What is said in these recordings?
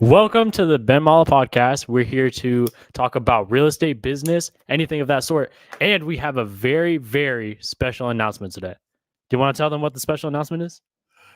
Welcome to the Ben Mallah podcast. We're here to talk about real estate, business, anything of that sort. And we have a very, very special announcement today. Do you want to tell them what the special announcement is?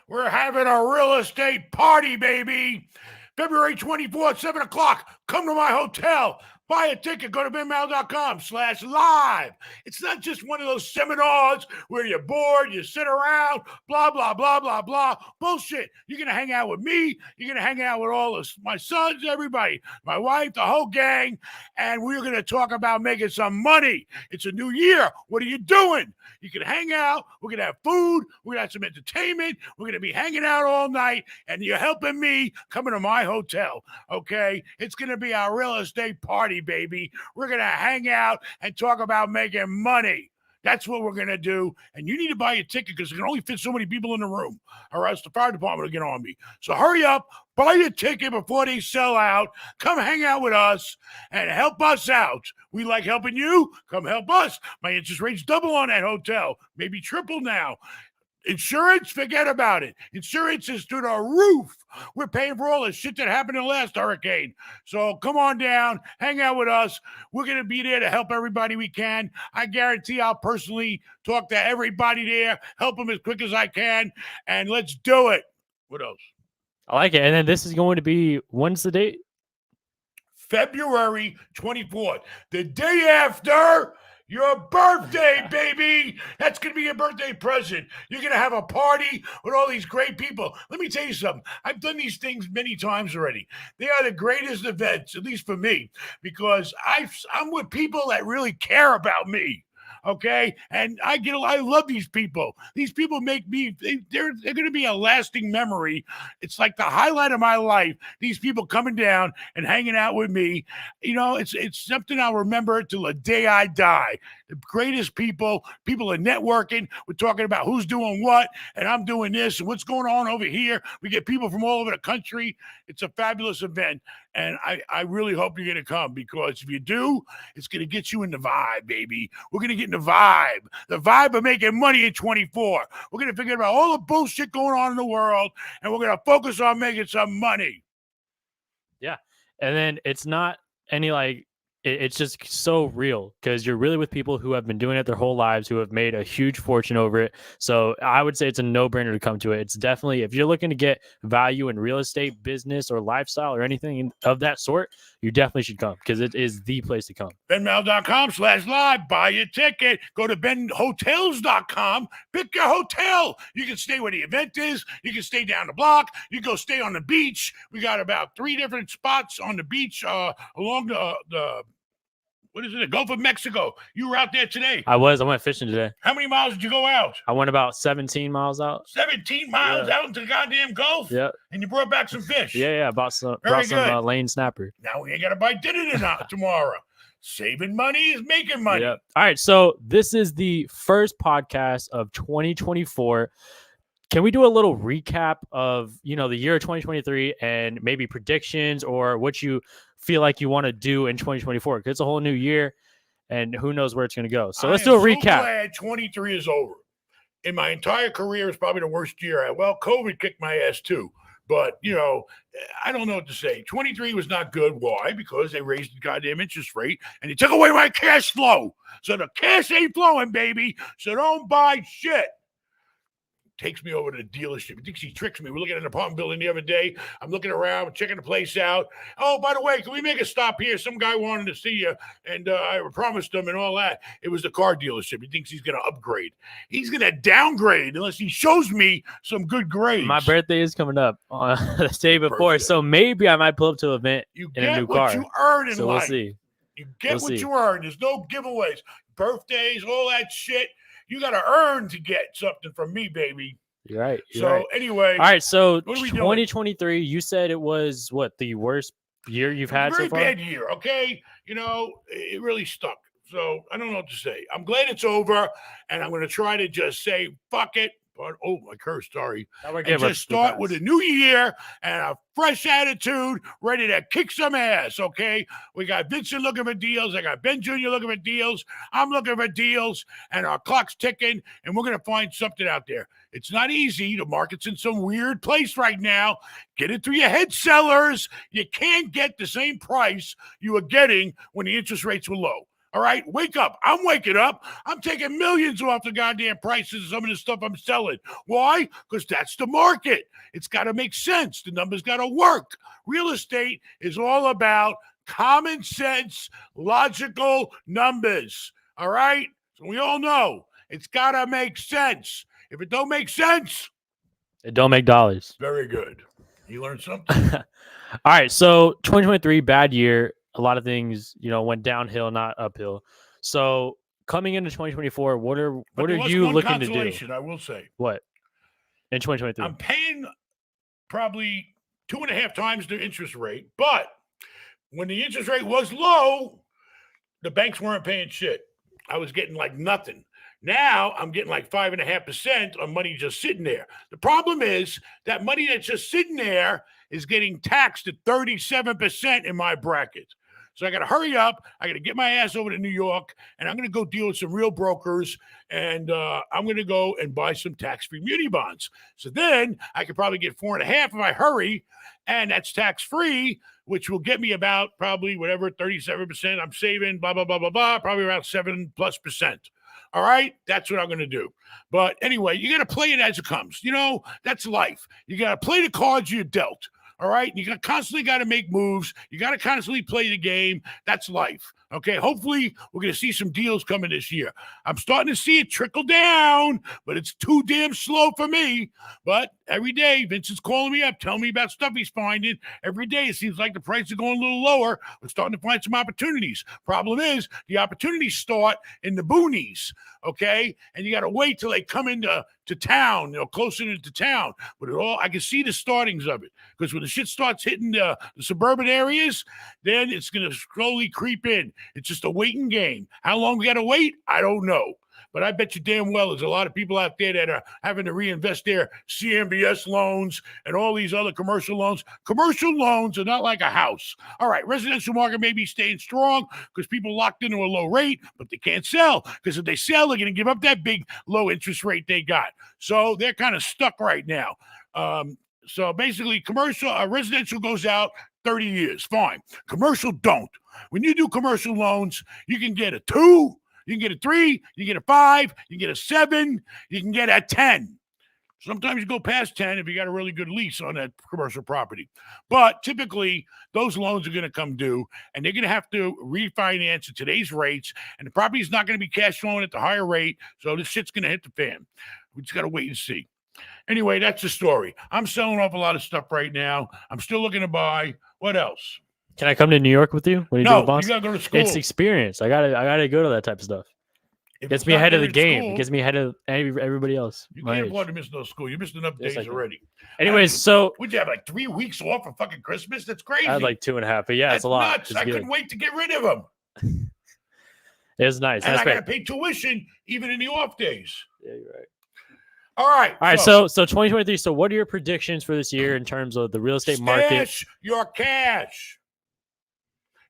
We're having a real estate party, baby. February 24th, 7 o'clock. Come to my hotel. Buy a ticket. Go to benmal.com/live. It's not just one of those seminars where you're bored, you sit around, blah, blah, blah, blah, blah. Bullshit. You're going to hang out with me. You're going to hang out with all of my sons, everybody, my wife, the whole gang. And we're going to talk about making some money. It's a new year. What are you doing? You can hang out. We're going to have food. We're going to have some entertainment. We're going to be hanging out all night. And you're helping me coming to my hotel. Okay? It's going to be our real estate party, baby. We're going to hang out and talk about making money. That's what we're going to do. And you need to buy a ticket because it can only fit so many people in the room, or else the fire department will get on me. So hurry up, buy your ticket before they sell out. Come hang out with us and help us out. We like helping you. Come help us. My interest rate's double on that hotel, maybe triple now. Insurance, forget about it. Insurance is through the roof. We're paying for all the shit that happened in the last hurricane. So come on down, hang out with us. We're going to be there to help everybody we can. I guarantee I'll personally talk to everybody there, help them as quick as I can, and let's do it. What else? I like it. And then this is going to be, when's the date? February 24th, the day after your birthday, baby. That's going to be your birthday present. You're going to have a party with all these great people. Let me tell you something. I've done these things many times already. They are the greatest events, at least for me, because I'm with people that really care about me. Okay, and I love these people. These people make me. They're going to be a lasting memory. It's like the highlight of my life. These people coming down and hanging out with me. You know, it's something I'll remember till the day I die. The greatest people are networking. We're talking about who's doing what, and I'm doing this, and what's going on over here. We get people from all over the country. It's a fabulous event, and I really hope you're going to come, because if you do, it's going to get you in the vibe, baby. We're going to get in the vibe of making money in 24. We're going to forget about all the bullshit going on in the world, and we're going to focus on making some money. Yeah. And then it's not any it's just so real because you're really with people who have been doing it their whole lives, who have made a huge fortune over it. So I would say it's a no-brainer to come to it. It's definitely, if you're looking to get value in real estate, business, or lifestyle, or anything of that sort, you definitely should come because it is the place to come. benmal.com/live. Buy your ticket. Go to benhotels.com. Pick your hotel. You can stay where the event is. You can stay down the block. You can go stay on the beach. We got about 3 different spots on the beach along the what is it, the Gulf of Mexico. You were out there today. I went fishing today. How many miles did you go out? I went about 17 miles out. 17 miles out into the goddamn Gulf? Yeah. And you brought back some fish? Yeah, brought some lane snapper. Now we ain't got to buy dinner tomorrow. Saving money is making money. Yep. All right, so this is the first podcast of 2024. Can we do a little recap of, the year of 2023 and maybe predictions or what you feel like you want to do in 2024? Because it's a whole new year and who knows where it's going to go. So let's do a recap. I'm glad 23 is over. In my entire career, it's probably the worst year. Well, COVID kicked my ass too. But, I don't know what to say. 23 was not good. Why? Because they raised the goddamn interest rate and they took away my cash flow. So the cash ain't flowing, baby. So don't buy shit. Takes me over to the dealership. He thinks he tricks me. We're looking at an apartment building the other day. I'm looking around, checking the place out. Oh, by the way, can we make a stop here? Some guy wanted to see you, and I promised him and all that. It was the car dealership. He thinks he's going to upgrade. He's going to downgrade unless he shows me some good grades. My birthday is coming up on the day before, so maybe I might pull up to an event in a new car. You earn in life. We'll see. You get what you earn. There's no giveaways. Birthdays, all that shit. You got to earn to get something from me, baby. You're right. Anyway. All right. So 2023, you said it was the worst year you've had so far? Very bad year. Okay. It really stuck. So I don't know what to say. I'm glad it's over, and I'm going to try to just say, fuck it. Oh, my curse, sorry. Now we're And good. just We're start with a past. new year and a fresh attitude, ready to kick some ass, okay? We got Vincent looking for deals. I got Ben Jr. looking for deals. I'm looking for deals, and our clock's ticking, and we're going to find something out there. It's not easy. The market's in some weird place right now. Get it through your head, sellers. You can't get the same price you were getting when the interest rates were low. All right, wake up. I'm waking up. I'm taking millions off the goddamn prices of some of the stuff I'm selling. Why? Because that's the market. It's got to make sense. The numbers got to work. Real estate is all about common sense, logical numbers. All right? So we all know it's got to make sense. If it don't make sense, It don't make dollars. very good. You learned something? All right. So 2023, bad year. A lot of things, went downhill, not uphill. So coming into 2024, what are you looking to do? I will say. What in 2023? I'm paying probably 2.5 times the interest rate, but when the interest rate was low, the banks weren't paying shit. I was getting like nothing. Now I'm getting like 5.5% on money just sitting there. The problem is that money that's just sitting there is getting taxed at 37% in my bracket. So I got to hurry up. I got to get my ass over to New York, and I'm going to go deal with some real brokers, and I'm going to go and buy some tax-free muni bonds. So then I could probably get 4.5 if I hurry, and that's tax-free, which will get me about probably whatever 37% I'm saving, blah, blah, blah, blah, blah, probably around 7+%. All right, that's what I'm going to do. But anyway, you got to play it as it comes. That's life. You got to play the cards you're dealt. All right. You constantly got to make moves. You got to constantly play the game. That's life. Okay. Hopefully, we're going to see some deals coming this year. I'm starting to see it trickle down, but it's too damn slow for me. But every day, Vincent's calling me up, telling me about stuff he's finding. Every day, it seems like the price is going a little lower. We're starting to find some opportunities. Problem is, the opportunities start in the boonies. Okay. And you got to wait till they come into town, closer into town. But I can see the startings of it, because when the shit starts hitting the suburban areas, then it's going to slowly creep in. It's just a waiting game. How long we got to wait? I don't know. But I bet you damn well there's a lot of people out there that are having to reinvest their CMBS loans and all these other commercial loans. Commercial loans are not like a house. All right, residential market may be staying strong because people locked into a low rate, but they can't sell, because if they sell, they're going to give up that big low interest rate they got. So they're kind of stuck right now. So basically, residential goes out 30 years. Fine. Commercial don't. When you do commercial loans, you can get a 2, you can get a 3, you can get a 5, you can get a 7, you can get a 10. Sometimes you go past 10 if you got a really good lease on that commercial property. But typically, those loans are going to come due, and they're going to have to refinance at today's rates, and the property is not going to be cash flowing at the higher rate, so this shit's going to hit the fan. We just got to wait and see. Anyway, that's the story. I'm selling off a lot of stuff right now. I'm still looking to buy. What else? Can I come to New York with you? When you No, do bonds? you gotta go to school. It's experience. I gotta go to that type of stuff. If Gets it's me not ahead of there the in game. school, It gets me ahead of everybody else. You my can't age. afford to miss no school. You missed enough Yes, I days can. already. Anyways, so Would you have like 3 weeks off for fucking Christmas? That's crazy. I had like 2.5, but yeah, That's it's a lot. nuts. It's I good. couldn't wait to get rid of them. It was nice. And That's I great. gotta pay tuition even in the off days. Yeah, you're right. All right. All right, so 2023. So what are your predictions for this year in terms of the real estate market? Stash your cash.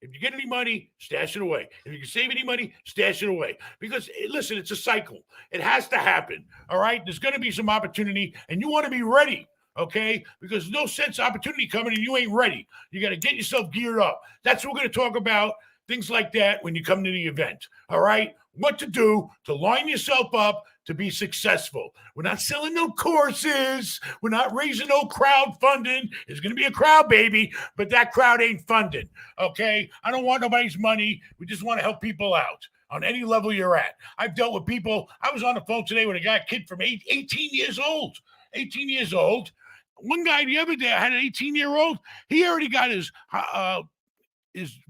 If you get any money, stash it away. If you can save any money, stash it away. Because, listen, it's a cycle. It has to happen, all right? There's going to be some opportunity, and you want to be ready, okay? Because there's no sense of opportunity coming, and you ain't ready. You got to get yourself geared up. That's what we're going to talk about, things like that, when you come to the event, all right? What to do to line yourself up to be successful. We're not selling no courses. We're not raising no crowdfunding. There's going to be a crowd, baby, but that crowd ain't funded, okay? I don't want nobody's money. We just want to help people out on any level you're at. I've dealt with people. I was on the phone today with a kid from 18 years old. 18 years old. One guy the other day had an 18-year-old. He already got his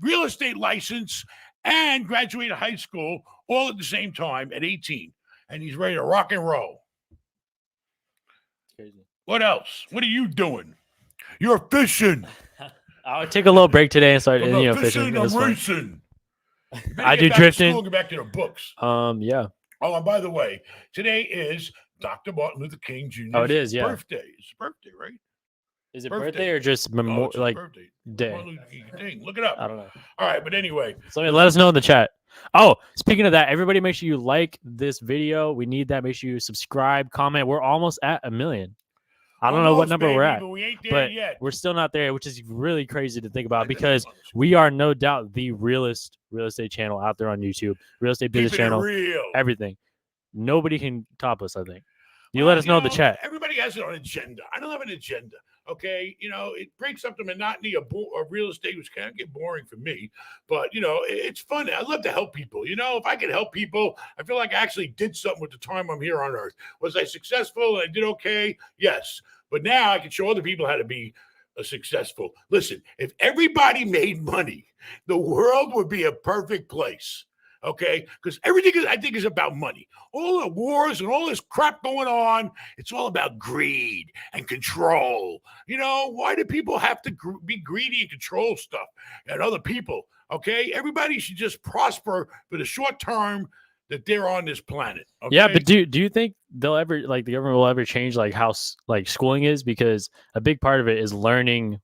real estate license and graduated high school all at the same time at 18. And he's ready to rock and roll. Crazy. What else? What are you doing? You're fishing. I'll take a little break today and start, I'm not fishing. I'm racing. I do drifting. And get back to the books. Yeah. Oh, and by the way, today is Dr. Martin Luther King Jr.'s Oh, it is, yeah. birthday. It's his birthday, right? Is it birthday or just It's his like birthday. day? Martin Luther King thing. Look it up. I don't know. All right, but anyway. So let us know in the chat. Oh, speaking of that, everybody make sure you like this video. We need that. Make sure you subscribe, comment. We're almost at 1 million. I don't know what number we're at, but we ain't there but yet. we're still not there, which is really crazy to think about because we are no doubt the realest real estate channel out there on YouTube, real estate business channel, everything. Nobody can top us, I think. You let us know in the chat. Everybody has an agenda. I don't have an agenda. Okay, it breaks up the monotony of real estate, which can get boring for me. But it's fun. I love to help people. If I can help people, I feel like I actually did something with the time I'm here on Earth. Was I successful? And I did okay. Yes, but now I can show other people how to be successful. Listen, if everybody made money, the world would be a perfect place. Okay, because everything I think is about money. All the wars and all this crap going on, it's all about greed and control. Why do people have to be greedy and control stuff and other people? Okay, everybody should just prosper for the short term that they're on this planet. Okay? Yeah, but do you think they'll ever the government will ever change how schooling is? Because a big part of it is learning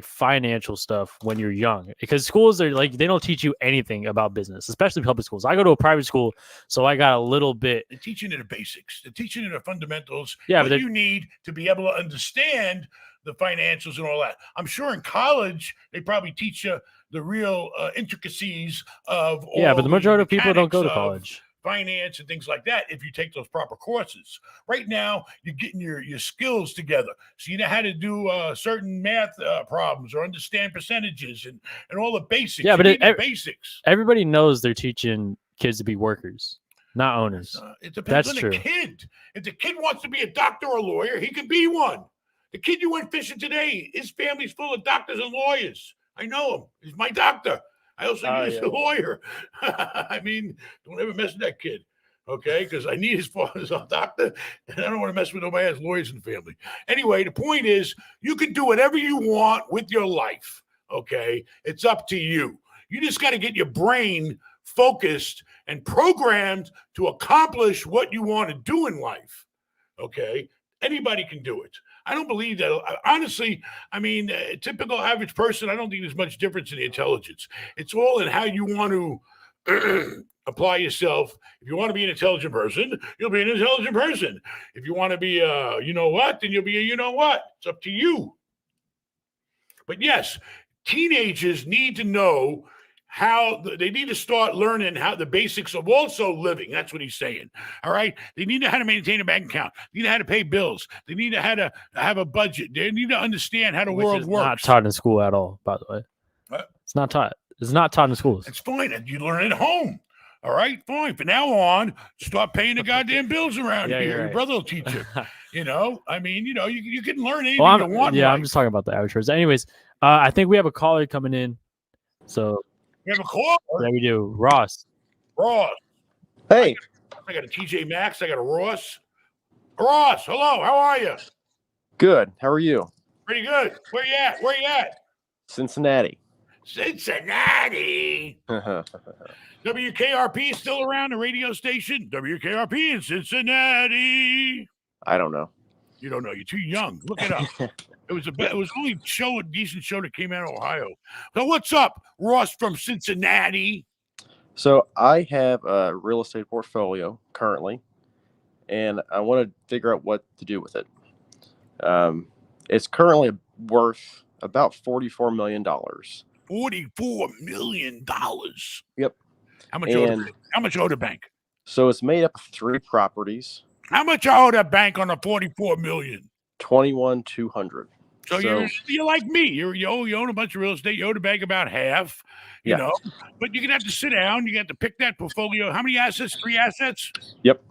financial stuff when you're young, because schools are they don't teach you anything about business, especially public schools. I go to a private school, so I got a little bit. They're teaching you the basics. They're teaching you the fundamentals. Yeah, what you need to be able to understand the financials and all that. I'm sure in college they probably teach you the real intricacies of all. Yeah, but the majority of people don't go to college. Finance and things like that if you take those proper courses. Right now, you're getting your skills together. So you know how to do certain math problems or understand percentages and all the basics. Yeah, but basics. Everybody knows they're teaching kids to be workers, not owners. It depends on the kid. If the kid wants to be a doctor or a lawyer, he can be one. The kid you went fishing today, his family's full of doctors and lawyers. I know him. He's my doctor. I also use a lawyer. I mean, don't ever mess with that kid, okay? Because I need his father's a doctor, and I don't want to mess with nobody who has lawyers in the family. Anyway, the point is, you can do whatever you want with your life, okay? It's up to you. You just got to get your brain focused and programmed to accomplish what you want to do in life, okay? Anybody can do it. I don't believe that. Honestly, I mean, a typical average person, I don't think there's much difference in the intelligence. It's all in how you want to apply yourself. If you want to be an intelligent person, you'll be an intelligent person. If you want to be a you-know-what, then you'll be a you-know-what. It's up to you. But yes, teenagers need to know how they need to start learning how the basics of also living. That's what he's saying. All right. They need to know how to maintain a bank account. They need to know how to pay bills. They need to know how to have a budget. They need to understand how the world works. Not taught in school at all, by the way. What? It's not taught. It's not taught in schools. It's fine. You learn at home. All right, fine. From now on, start paying the goddamn bills around here. Right. Your brother will teach you. I mean, you can learn anything you want. Yeah, I'm just talking about the average person. Anyways, I think we have a caller coming in. So we have a caller? Yeah, we do. Ross. Hey. I got a TJ Maxx. I got a Ross. Ross, hello. How are you? Good. How are you? Pretty good. Where you at? Cincinnati. WKRP is still around, the radio station? WKRP in Cincinnati. I don't know. You don't know. You're too young. Look it up. It was only a decent show that came out of Ohio. So what's up, Ross from Cincinnati? So I have a real estate portfolio currently, and I want to figure out what to do with it. It's currently worth about $44 million. $44 million. Yep. How much owe the bank? So it's made up of 3 properties. How much owe the bank on the $44 million? $21,200. So you're like me. You own a bunch of real estate. You owe the bank about half. You know, but you're gonna have to sit down. You got to pick that portfolio. How many assets? 3 assets. Yep.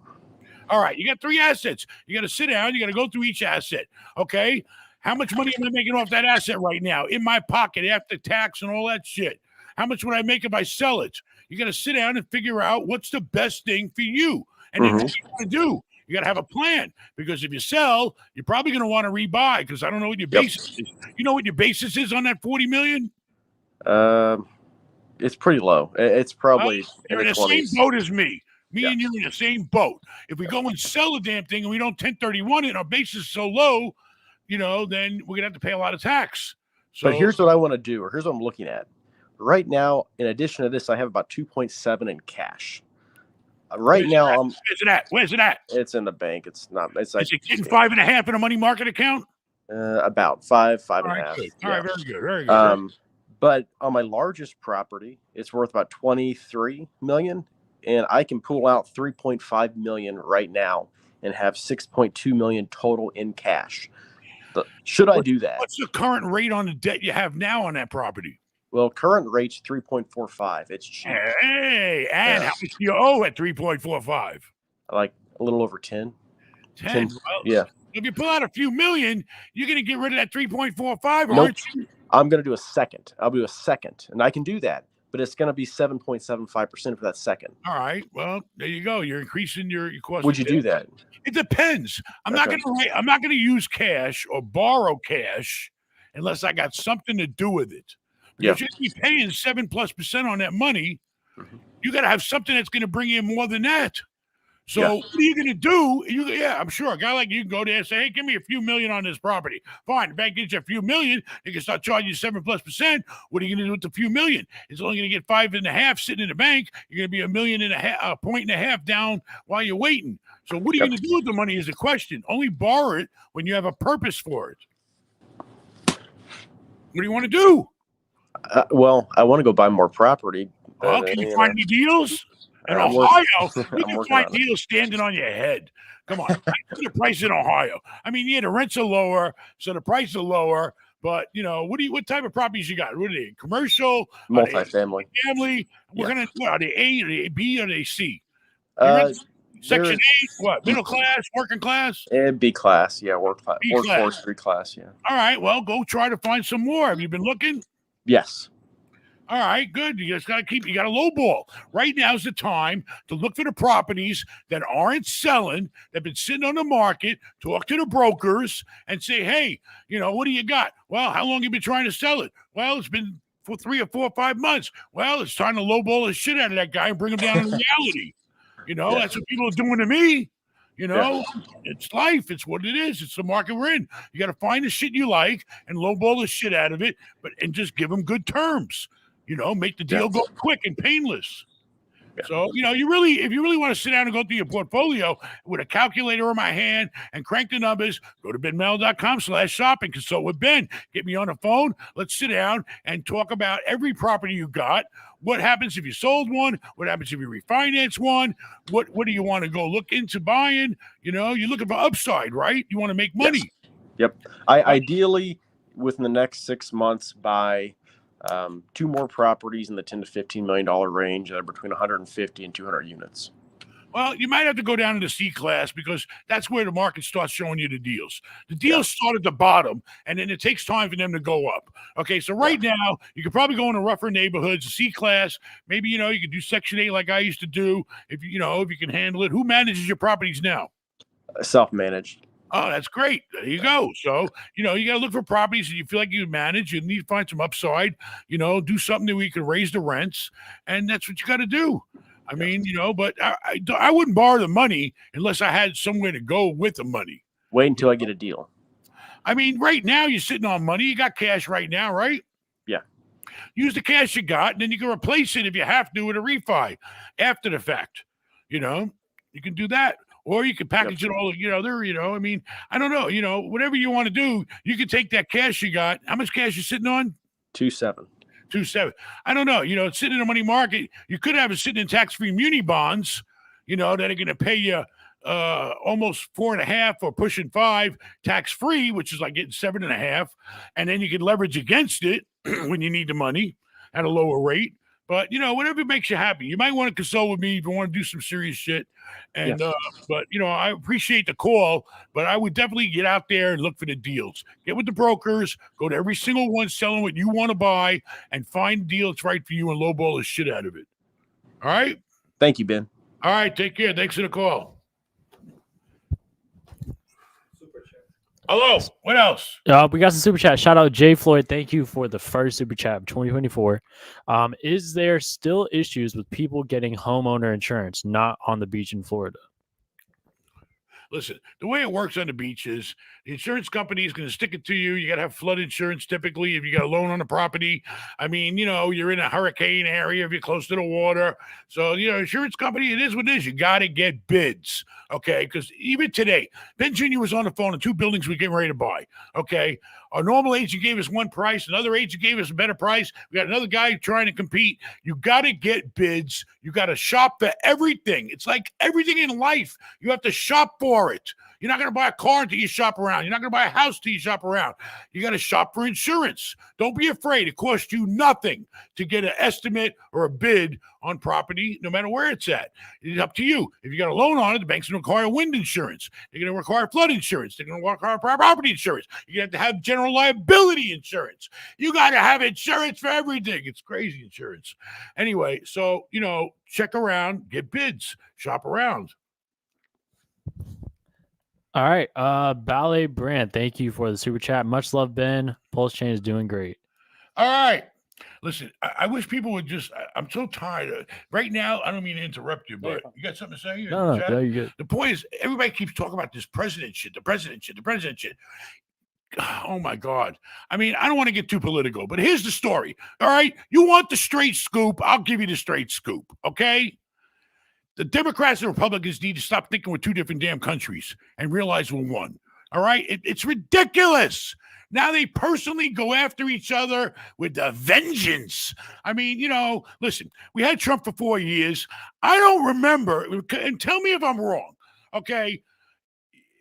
All right, you got 3 assets. You got to sit down. You got to go through each asset. Okay. How much money am I making off that asset right now in my pocket after tax and all that shit? How much would I make if I sell it? You got to sit down and figure out what's the best thing for you. And then what you want to do. You got to have a plan, because if you sell, you're probably going to want to rebuy, because I don't know what your basis is. You know what your basis is on that $40 million? It's pretty low. It's probably you're in the same boat as me. Me and you in the same boat. If we go and sell the damn thing and we don't 1031 it and our basis is so low, then we're going to have to pay a lot of tax. So but here's what I want to do, or here's what I'm looking at. Right now, in addition to this, I have about 2.7 in cash. Right now, where's it at? Where's it at? It's in the bank. It's not. It's like is it getting 5.5 in a money market account? About five and a half. Good. All right, very good, very good. But on my largest property, it's worth about 23 million, and I can pull out 3.5 million right now and have 6.2 million total in cash. Should I do that? What's the current rate on the debt you have now on that property? Well, current rate's 3.45. It's cheap. Hey, and how much do you owe at 3.45? Like a little over 10. 10. Well, yeah. If you pull out a few million, you're going to get rid of that 3.45, nope. aren't you? I'm going to do a second. I'll do a second, and I can do that, but it's going to be 7.75% for that second. All right. Well, there you go. You're increasing your cost. Would you do that? It depends. I'm not going to use cash or borrow cash unless I got something to do with it. Because you're going to be paying 7+% on that money. Mm-hmm. You got to have something that's going to bring in more than that. So what are you going to do? I'm sure a guy like you can go there and say, hey, give me a few million on this property. Fine. The bank gives you a few million. They can start charging you 7+%. What are you going to do with the few million? It's only going to get 5.5 sitting in the bank. You're going to be a point and a half down while you're waiting. So what are you going to do with the money is the question. Only borrow it when you have a purpose for it. What do you want to do? Well, I want to go buy more property. Well, can you find any deals? In Ohio, you can find deals standing on your head. Come on. The price in Ohio. I mean, the rents are lower, so the price are lower. But, what type of properties you got? What are they? Commercial? Multifamily. Family? Are they A, are they B, or are they C? Section 8, what? Middle class, working class? B class, yeah. Workforce, 3 class, yeah. All right, well, go try to find some more. Have you been looking? Yes. All right, good. You just got to you got a low ball. Right now is the time to look for the properties that aren't selling, that have been sitting on the market, talk to the brokers and say, hey, what do you got? Well, how long have you been trying to sell it? Well, it's been for 3 or 4 or 5 months. Well, it's time to lowball the shit out of that guy and bring him down to reality. That's what people are doing to me. It's life. It's what it is. It's the market we're in. You got to find the shit you like and lowball the shit out of it, and just give them good terms. Make the deal go quick and painless. Yeah. So, if you really want to sit down and go through your portfolio with a calculator in my hand and crank the numbers, go to benmallah.com/shopping. Consult with Ben. Get me on the phone. Let's sit down and talk about every property you got. What happens if you sold one? What happens if you refinance one? What do you want to go look into buying? You're looking for upside, right? You want to make money. Yes. Yep. I ideally, within the next 6 months, buy 2 more properties in the $10 to $15 million range that are between 150 and 200 units. Well, you might have to go down to the C class because that's where the market starts showing you the deals. The deals start at the bottom, and then it takes time for them to go up. Okay, so right now, you could probably go into rougher neighborhoods, C class. Maybe, you could do Section 8 like I used to do if you can handle it. Who manages your properties now? Self-managed. Oh, that's great. There you go. So, you got to look for properties that you feel like you manage. You need to find some upside, do something that we can raise the rents. And that's what you got to do. I mean, but I wouldn't borrow the money unless I had somewhere to go with the money. Wait until I get a deal. I mean, right now you're sitting on money. You got cash right now, right? Yeah. Use the cash you got, and then you can replace it if you have to with a refi after the fact. You can do that. Or you can package it all, I mean, I don't know, whatever you want to do, you can take that cash you got. How much cash you sitting on? 2.7. 2.7. I don't know, it's sitting in the money market. You could have it sitting in tax-free muni bonds, that are going to pay you almost 4.5 or pushing 5 tax-free, which is like getting 7.5. And then you can leverage against it when you need the money at a lower rate. But, whatever makes you happy. You might want to consult with me if you want to do some serious shit. And, but, I appreciate the call, but I would definitely get out there and look for the deals. Get with the brokers, go to every single one selling what you want to buy, and find a deal that's right for you and lowball the shit out of it. All right? Thank you, Ben. All right. Take care. Thanks for the call. Hello. What else? We got some super chat. Shout out Jay Floyd. Thank you for the first super chat of 2024. Is there still issues with people getting homeowner insurance not on the beach in Florida? Listen, the way it works on the beach is the insurance company is going to stick it to you. You got to have flood insurance typically if you got a loan on the property. I mean, you're in a hurricane area if you're close to the water. So, insurance company, it is what it is. You got to get bids, okay? Because even today, Ben Jr. was on the phone on 2 buildings we're getting ready to buy, okay? Our normal agent gave us one price. Another agent gave us a better price. We got another guy trying to compete. You got to get bids. You got to shop for everything. It's like everything in life. You have to shop for it. You're not going to buy a car until you shop around. You're not going to buy a house until you shop around. You got to shop for insurance. Don't be afraid. It costs you nothing to get an estimate or a bid on property, no matter where it's at. It's up to you. If you got a loan on it, the bank's going to require wind insurance. They're going to require flood insurance. They're going to require property insurance. You're going to have general liability insurance. You got to have insurance for everything. It's crazy insurance. Anyway, so, check around, get bids, shop around. All right. Ballet Brand, thank you for the super chat. Much love, Ben. Pulse Chain is doing great. All right. Listen, I wish people would just, I'm so tired. Right now, I don't mean to interrupt you, but you got something to say? No, you're good. The point is, everybody keeps talking about this president shit. Oh, my God. I mean, I don't want to get too political, but here's the story. All right. You want the straight scoop? I'll give you the straight scoop. Okay. The Democrats and Republicans need to stop thinking we're 2 different damn countries and realize we're one. All right? It's ridiculous. Now they personally go after each other with a vengeance. I mean, listen, we had Trump for 4 years. I don't remember, and tell me if I'm wrong, okay?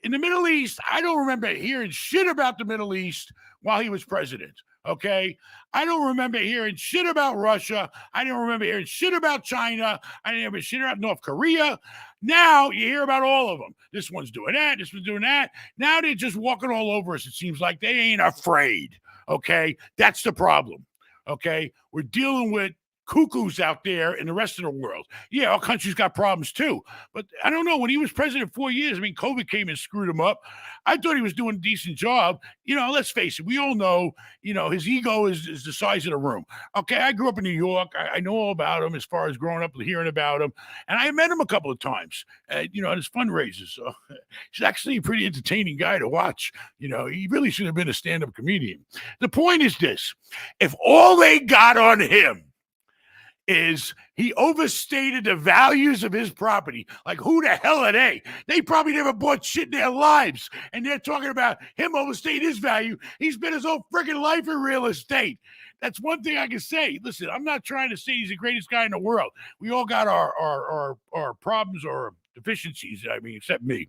In the Middle East, I don't remember hearing shit about the Middle East while he was president. Okay. I don't remember hearing shit about Russia. I don't remember hearing shit about China. I didn't hear shit about North Korea. Now you hear about all of them. This one's doing that. This one's doing that. Now they're just walking all over us. It seems like they ain't afraid. Okay. That's the problem. Okay. We're dealing with cuckoos out there in the rest of the world. Yeah, our country's got problems too. But I don't know. When he was president 4 years, I mean, COVID came and screwed him up. I thought he was doing a decent job. Let's face it. We all know, his ego is the size of the room. Okay, I grew up in New York. I know all about him as far as growing up and hearing about him. And I met him a couple of times, at his fundraisers. So he's actually a pretty entertaining guy to watch. He really should have been a stand-up comedian. The point is this. If all they got on him is he overstated the values of his property. Like, who the hell are they? They probably never bought shit in their lives. And they're talking about him overstating his value. He spent his whole freaking life in real estate. That's one thing I can say. Listen, I'm not trying to say he's the greatest guy in the world. We all got our problems or deficiencies. I mean, except me.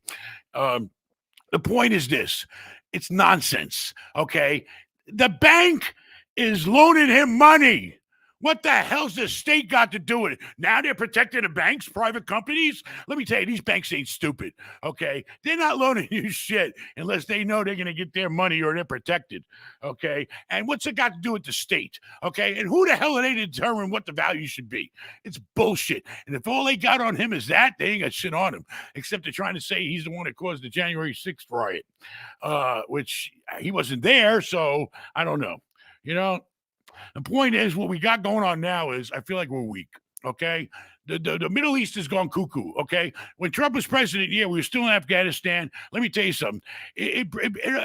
The point is this. It's nonsense, okay? The bank is loaning him money. What the hell's the state got to do with it? Now they're protecting the banks, private companies? Let me tell you, these banks ain't stupid, okay? They're not loaning you shit unless they know they're going to get their money or they're protected, okay? And what's it got to do with the state, okay? And who the hell are they to determine what the value should be? It's bullshit. And if all they got on him is that, they ain't got shit on him, except they're trying to say he's the one that caused the January 6th riot, which he wasn't there, so I don't know. The point is, what we got going on now is I feel like we're weak, okay? The Middle East has gone cuckoo, okay? When Trump was president, yeah, we were still in Afghanistan. Let me tell you something.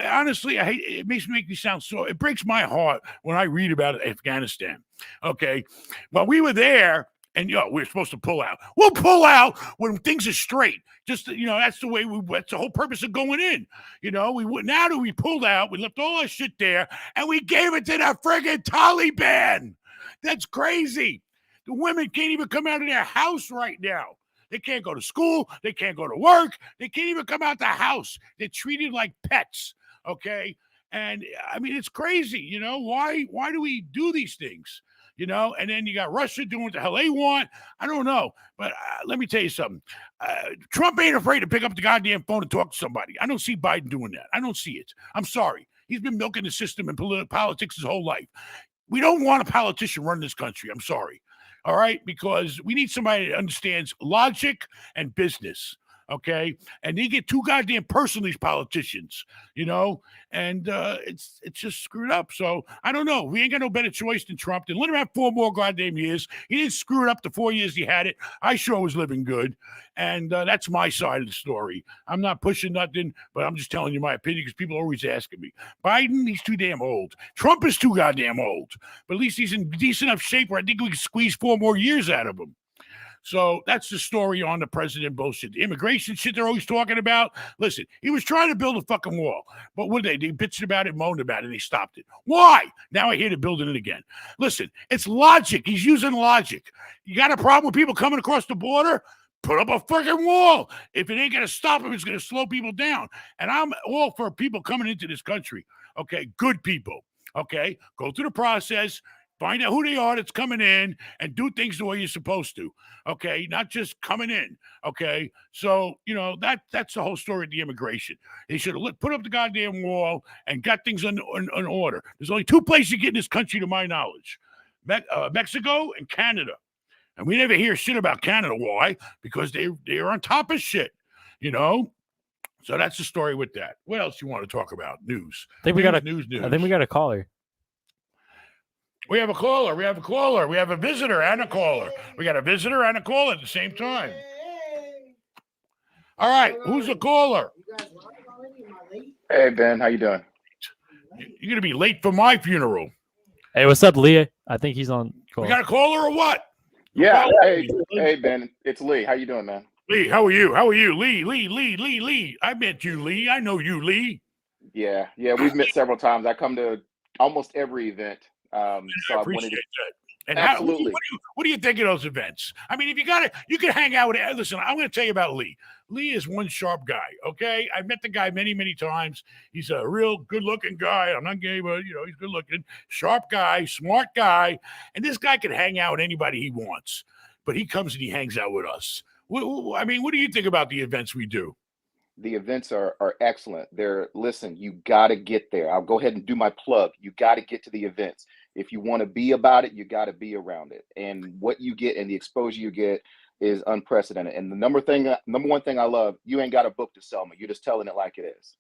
Honestly, it makes me sound so. It breaks my heart when I read about Afghanistan, okay? While we were there, and we're supposed to pull out. We'll pull out when things are straight. Just that's the way that's the whole purpose of going in. Now that we pulled out, we left all our shit there, and we gave it to the friggin' Taliban. That's crazy. The women can't even come out of their house right now. They can't go to school. They can't go to work. They can't even come out the house. They're treated like pets. Okay, and I mean it's crazy. Why do we do these things? And then you got Russia doing what the hell they want. I don't know. But let me tell you something. Trump ain't afraid to pick up the goddamn phone and talk to somebody. I don't see Biden doing that. I don't see it. I'm sorry. He's been milking the system and politics his whole life. We don't want a politician running this country. I'm sorry. All right? Because we need somebody that understands logic and business. okay? And they get too goddamn personal, these politicians, and it's just screwed up. So I don't know. We ain't got no better choice than Trump. Then let him have 4 more goddamn years. He didn't screw it up the 4 years he had it. I sure was living good, and that's my side of the story. I'm not pushing nothing, but I'm just telling you my opinion because people are always asking me. Biden, he's too damn old. Trump is too goddamn old, but at least he's in decent enough shape where I think we can squeeze 4 more years out of him. So that's the story on the president bullshit. The immigration shit they're always talking about. Listen, he was trying to build a fucking wall. But what did they bitched about it, moaned about it, and they stopped it. Why? Now I hear they're building it again. Listen, it's logic. He's using logic. You got a problem with people coming across the border? Put up a fucking wall. If it ain't going to stop them, it's going to slow people down. And I'm all for people coming into this country. Okay, good people. Okay, go through the process. Find out who they are that's coming in and do things the way you're supposed to. Okay, not just coming in. Okay, so that's the whole story of the immigration. They should have put up the goddamn wall and got things in order. There's only 2 places you get in this country, to my knowledge: Mexico and Canada. And we never hear shit about Canada. Why? Because they're on top of shit. So that's the story with that. What else you want to talk about? News. I think we got a caller. We have a caller. We have a visitor and a caller. We got a visitor and a caller at the same time. All right. Who's the caller? Hey, Ben. How you doing? You're going to be late for my funeral. Hey, what's up, Leah? I think he's on call. We got a caller or what? Yeah. Hey, Ben. It's Lee. How you doing, man? Lee, how are you? Lee. I met you, Lee. I know you, Lee. Yeah. We've met several times. I come to almost every event. So I appreciate that. And absolutely. What do you think of those events? I mean, if you can hang out with it. Listen, I'm going to tell you about Lee. Lee is one sharp guy. Okay, I've met the guy many, many times. He's a real good-looking guy. I'm not gay, but he's good-looking, sharp guy, smart guy, and this guy can hang out with anybody he wants. But he comes and he hangs out with us. I mean, what do you think about the events we do? The events are excellent. Listen, you got to get there. I'll go ahead and do my plug. You got to get to the events. If you want to be about it, you got to be around it. And what you get and the exposure you get is unprecedented. And the number one thing I love, you ain't got a book to sell me. You're just telling it like it is.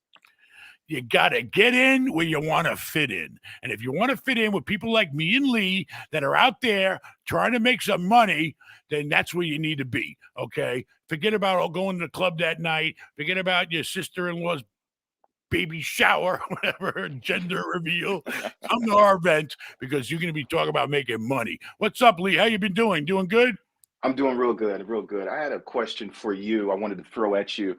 You got to get in where you want to fit in. And if you want to fit in with people like me and Lee that are out there trying to make some money, then that's where you need to be, okay? Forget about going to the club that night. Forget about your sister-in-law's baby shower, whatever, gender reveal. Come to our event because you're going to be talking about making money. What's up, Lee? How you been doing? Doing good? I'm doing real good, real good. I had a question for you. I wanted to throw at you.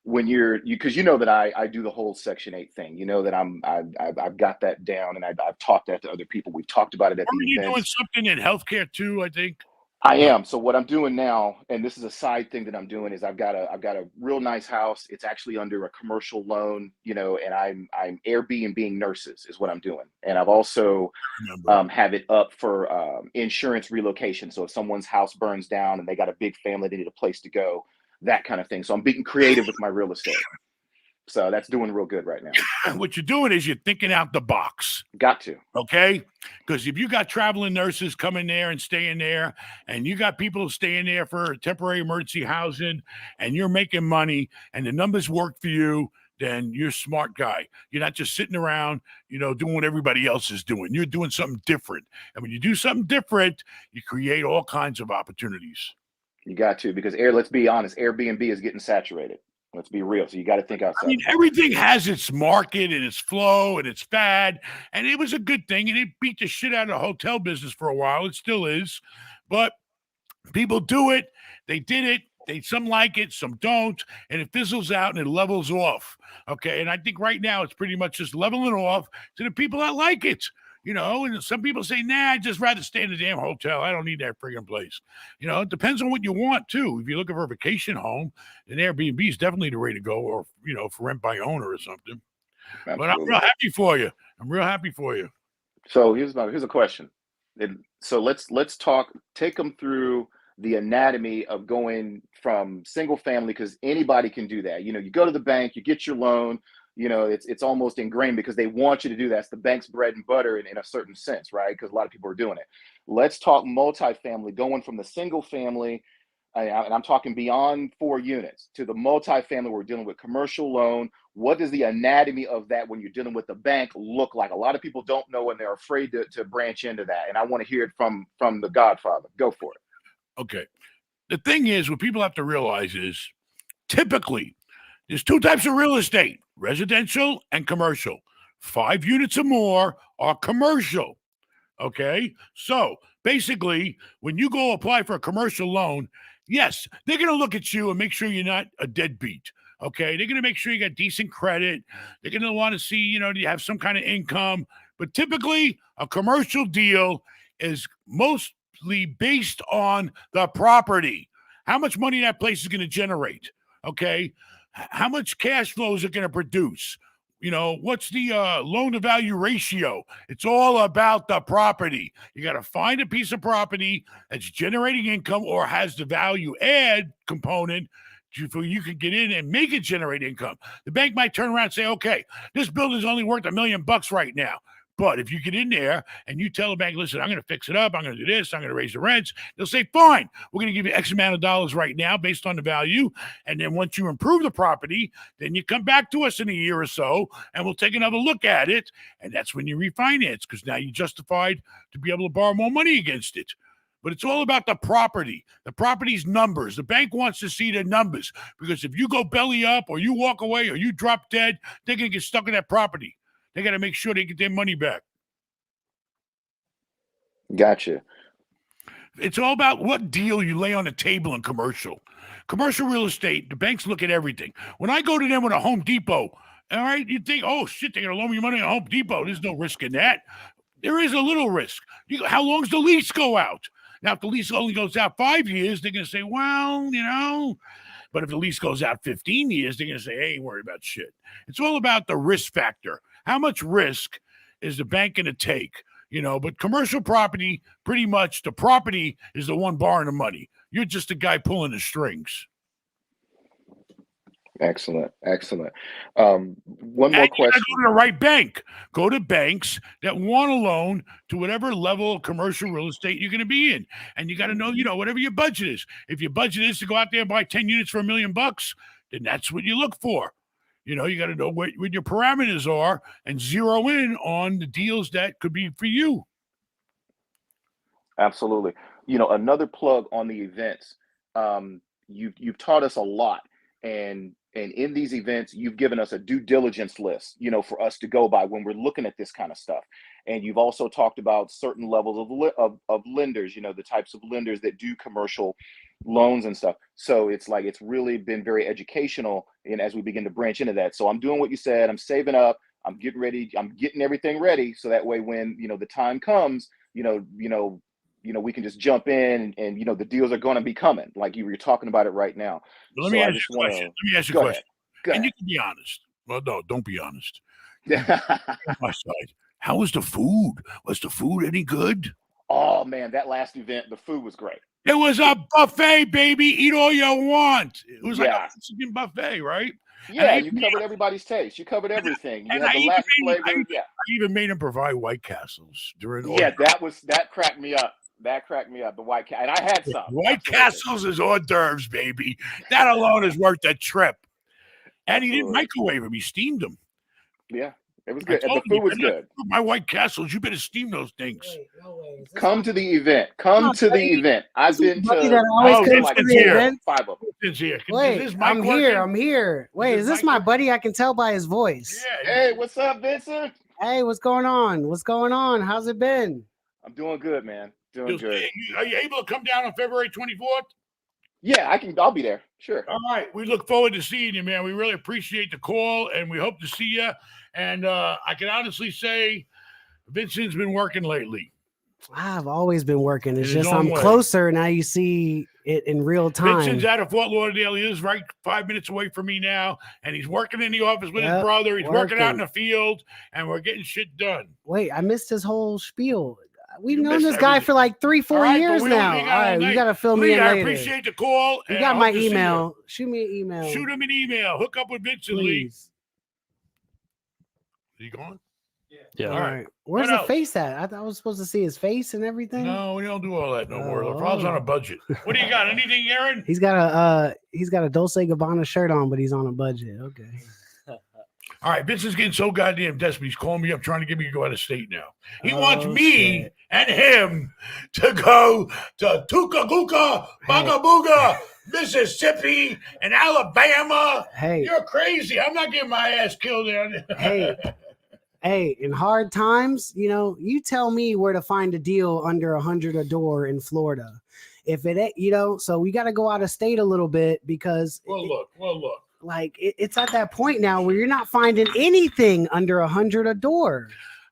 When because you know that I do the whole Section 8 thing. You know that I've got that down, and I've talked that to other people. We've talked about it at the events. Are you doing something in healthcare too? I think I am. So what I'm doing now, and this is a side thing that I'm doing, is I've got a real nice house. It's actually under a commercial loan, and I'm Airbnb nurses is what I'm doing, and I've also have it up for insurance relocation. So if someone's house burns down and they got a big family, they need a place to go. That kind of thing. So I'm being creative with my real estate. So that's doing real good right now. What you're doing is you're thinking out the box. Got to. Okay? Because if you got traveling nurses coming there and staying there, and you got people staying there for temporary emergency housing, and you're making money, and the numbers work for you, then you're a smart guy. You're not just sitting around, doing what everybody else is doing. You're doing something different. And when you do something different, you create all kinds of opportunities. You got to, because let's be honest, Airbnb is getting saturated. Let's be real. So you got to think outside. I mean, everything has its market and its flow and its fad, and it was a good thing, and it beat the shit out of the hotel business for a while. It still is, but people do it. They did it. Some like it, some don't, and it fizzles out and it levels off. Okay, and I think right now it's pretty much just leveling off to the people that like it. And some people say, nah, I'd just rather stay in the damn hotel. I don't need that friggin' place. It depends on what you want, too. If you're looking for a vacation home, then Airbnb is definitely the way to go, or, for rent by owner or something. Absolutely. But I'm real happy for you. So here's a question. So let's talk, take them through the anatomy of going from single family, because anybody can do that. You go to the bank, you get your loan. It's almost ingrained because they want you to do that. It's the bank's bread and butter in a certain sense, right? Because a lot of people are doing it. Let's talk multifamily, going from the single family and I'm talking beyond 4 units, to the multifamily, we're dealing with commercial loan. What does the anatomy of that when you're dealing with the bank look like? A lot of people don't know and they're afraid to branch into that. And I want to hear it from the Godfather. Go for it. Okay. The thing is, what people have to realize is typically there's 2 types of real estate, residential and commercial. 5 units or more are commercial. Okay. So basically, when you go apply for a commercial loan, yes, they're going to look at you and make sure you're not a deadbeat. Okay. They're going to make sure you got decent credit. They're going to want to see, you have some kind of income. But typically, a commercial deal is mostly based on the property, how much money that place is going to generate. Okay. How much cash flow is it going to produce? What's the loan to value ratio? It's all about the property. You got to find a piece of property that's generating income or has the value add component so you can get in and make it generate income. The bank might turn around and say, okay, this building's only worth $1 million right now. But if you get in there and you tell the bank, listen, I'm going to fix it up, I'm going to do this, I'm going to raise the rents, they'll say, fine, we're going to give you X amount of dollars right now based on the value. And then once you improve the property, then you come back to us in a year or so and we'll take another look at it. And that's when you refinance, because now you're justified to be able to borrow more money against it. But it's all about the property, the property's numbers. The bank wants to see the numbers, because if you go belly up or you walk away or you drop dead, they're going to get stuck in that property. They got to make sure they get their money back. Gotcha. It's all about what deal you lay on the table in commercial. Commercial real estate, the banks look at everything. When I go to them with a Home Depot, all right, you think, oh, shit, they're going to loan me money at Home Depot. There's no risk in that. There is a little risk. How long does the lease go out? Now, if the lease only goes out 5 years, they're going to say, well, but if the lease goes out 15 years, they're going to say, hey, ain't worried about shit. It's all about the risk factor. How much risk is the bank going to take? But commercial property, pretty much the property is the one borrowing the money. You're just the guy pulling the strings. Excellent. One more question. Go to the right bank. Go to banks that want a loan to whatever level of commercial real estate you're going to be in. And you got to know, whatever your budget is. If your budget is to go out there and buy 10 units for $1 million, then that's what you look for. You got to know what your parameters are and zero in on the deals that could be for you. Absolutely. Another plug on the events. You've taught us a lot, and in these events, you've given us a due diligence list, for us to go by when we're looking at this kind of stuff. And you've also talked about certain levels of lenders, the types of lenders that do commercial loans and stuff. So it's really been very educational, and as we begin to branch into that. So I'm doing what you said. I'm saving up. I'm getting ready. I'm getting everything ready, so that way when the time comes, we can just jump in and the deals are going to be coming, like you were talking about it right now. Let me ask you a question. Go ahead. And you can be honest. Well, no, don't be honest. On my side. How was the food? Was the food any good? Oh man, that last event, the food was great. It was a buffet, baby. Eat all you want. It was like a Mexican buffet, right? Yeah, you covered everybody's taste. You covered everything. You had the Latin flavor. I even made them provide White Castles during. Yeah, that cracked me up. That cracked me up. The White Castle, and I had some. White Castles is hors d'oeuvres, baby. That alone is worth the trip. And he didn't microwave them; he steamed them. Yeah, it was good. And the food was good. My White Castles, you better steam those things. Come to the event. Come to the event. I've been to. Vincent's here. 5 of them. Vincent's here. Wait, I'm here. Wait, is this my buddy? I can tell by his voice. Yeah. Hey, what's up, Vincent? Hey, what's going on? How's it been? I'm doing good, man. Doing good. Are you able to come down on February 24th? Yeah, I'll be there. Sure. All right. We look forward to seeing you, man. We really appreciate the call, and we hope to see you. And I can honestly say Vincent's been working lately. I've always been working. It's just I'm closer now. You see it in real time. Vincent's out of Fort Lauderdale. He is right 5 minutes away from me now, and he's working in the office with his brother. He's working out in the field, and we're getting shit done. Wait, I missed his whole spiel. We've known this guy for like 3-4 years now. All right, you got to fill me in later. I appreciate the call. You got my email. Shoot me an email. Shoot him an email. Hook up with Vincent, please. Is he gone? Yeah. All All right. right. Where's What the else? face at? I thought I was supposed to see his face and everything. No, we don't do all that no more. The problem's Oh. on a budget. What do you got? Anything, Aaron? He's got a Dolce Gabbana shirt on, but he's on a budget. Okay. All right, Vincent's getting so goddamn desperate. He's calling me up, trying to get me to go out of state now. He wants me shit. and him to go to Tuckaguka, Bugabooga, Mississippi, and Alabama. Hey. You're crazy. I'm not getting my ass killed down there. Hey, in hard times, you tell me where to find a deal under 100 a door in Florida. If it ain't, so we got to go out of state a little bit because Well, look. like it's at that point now where you're not finding anything under 100 a door.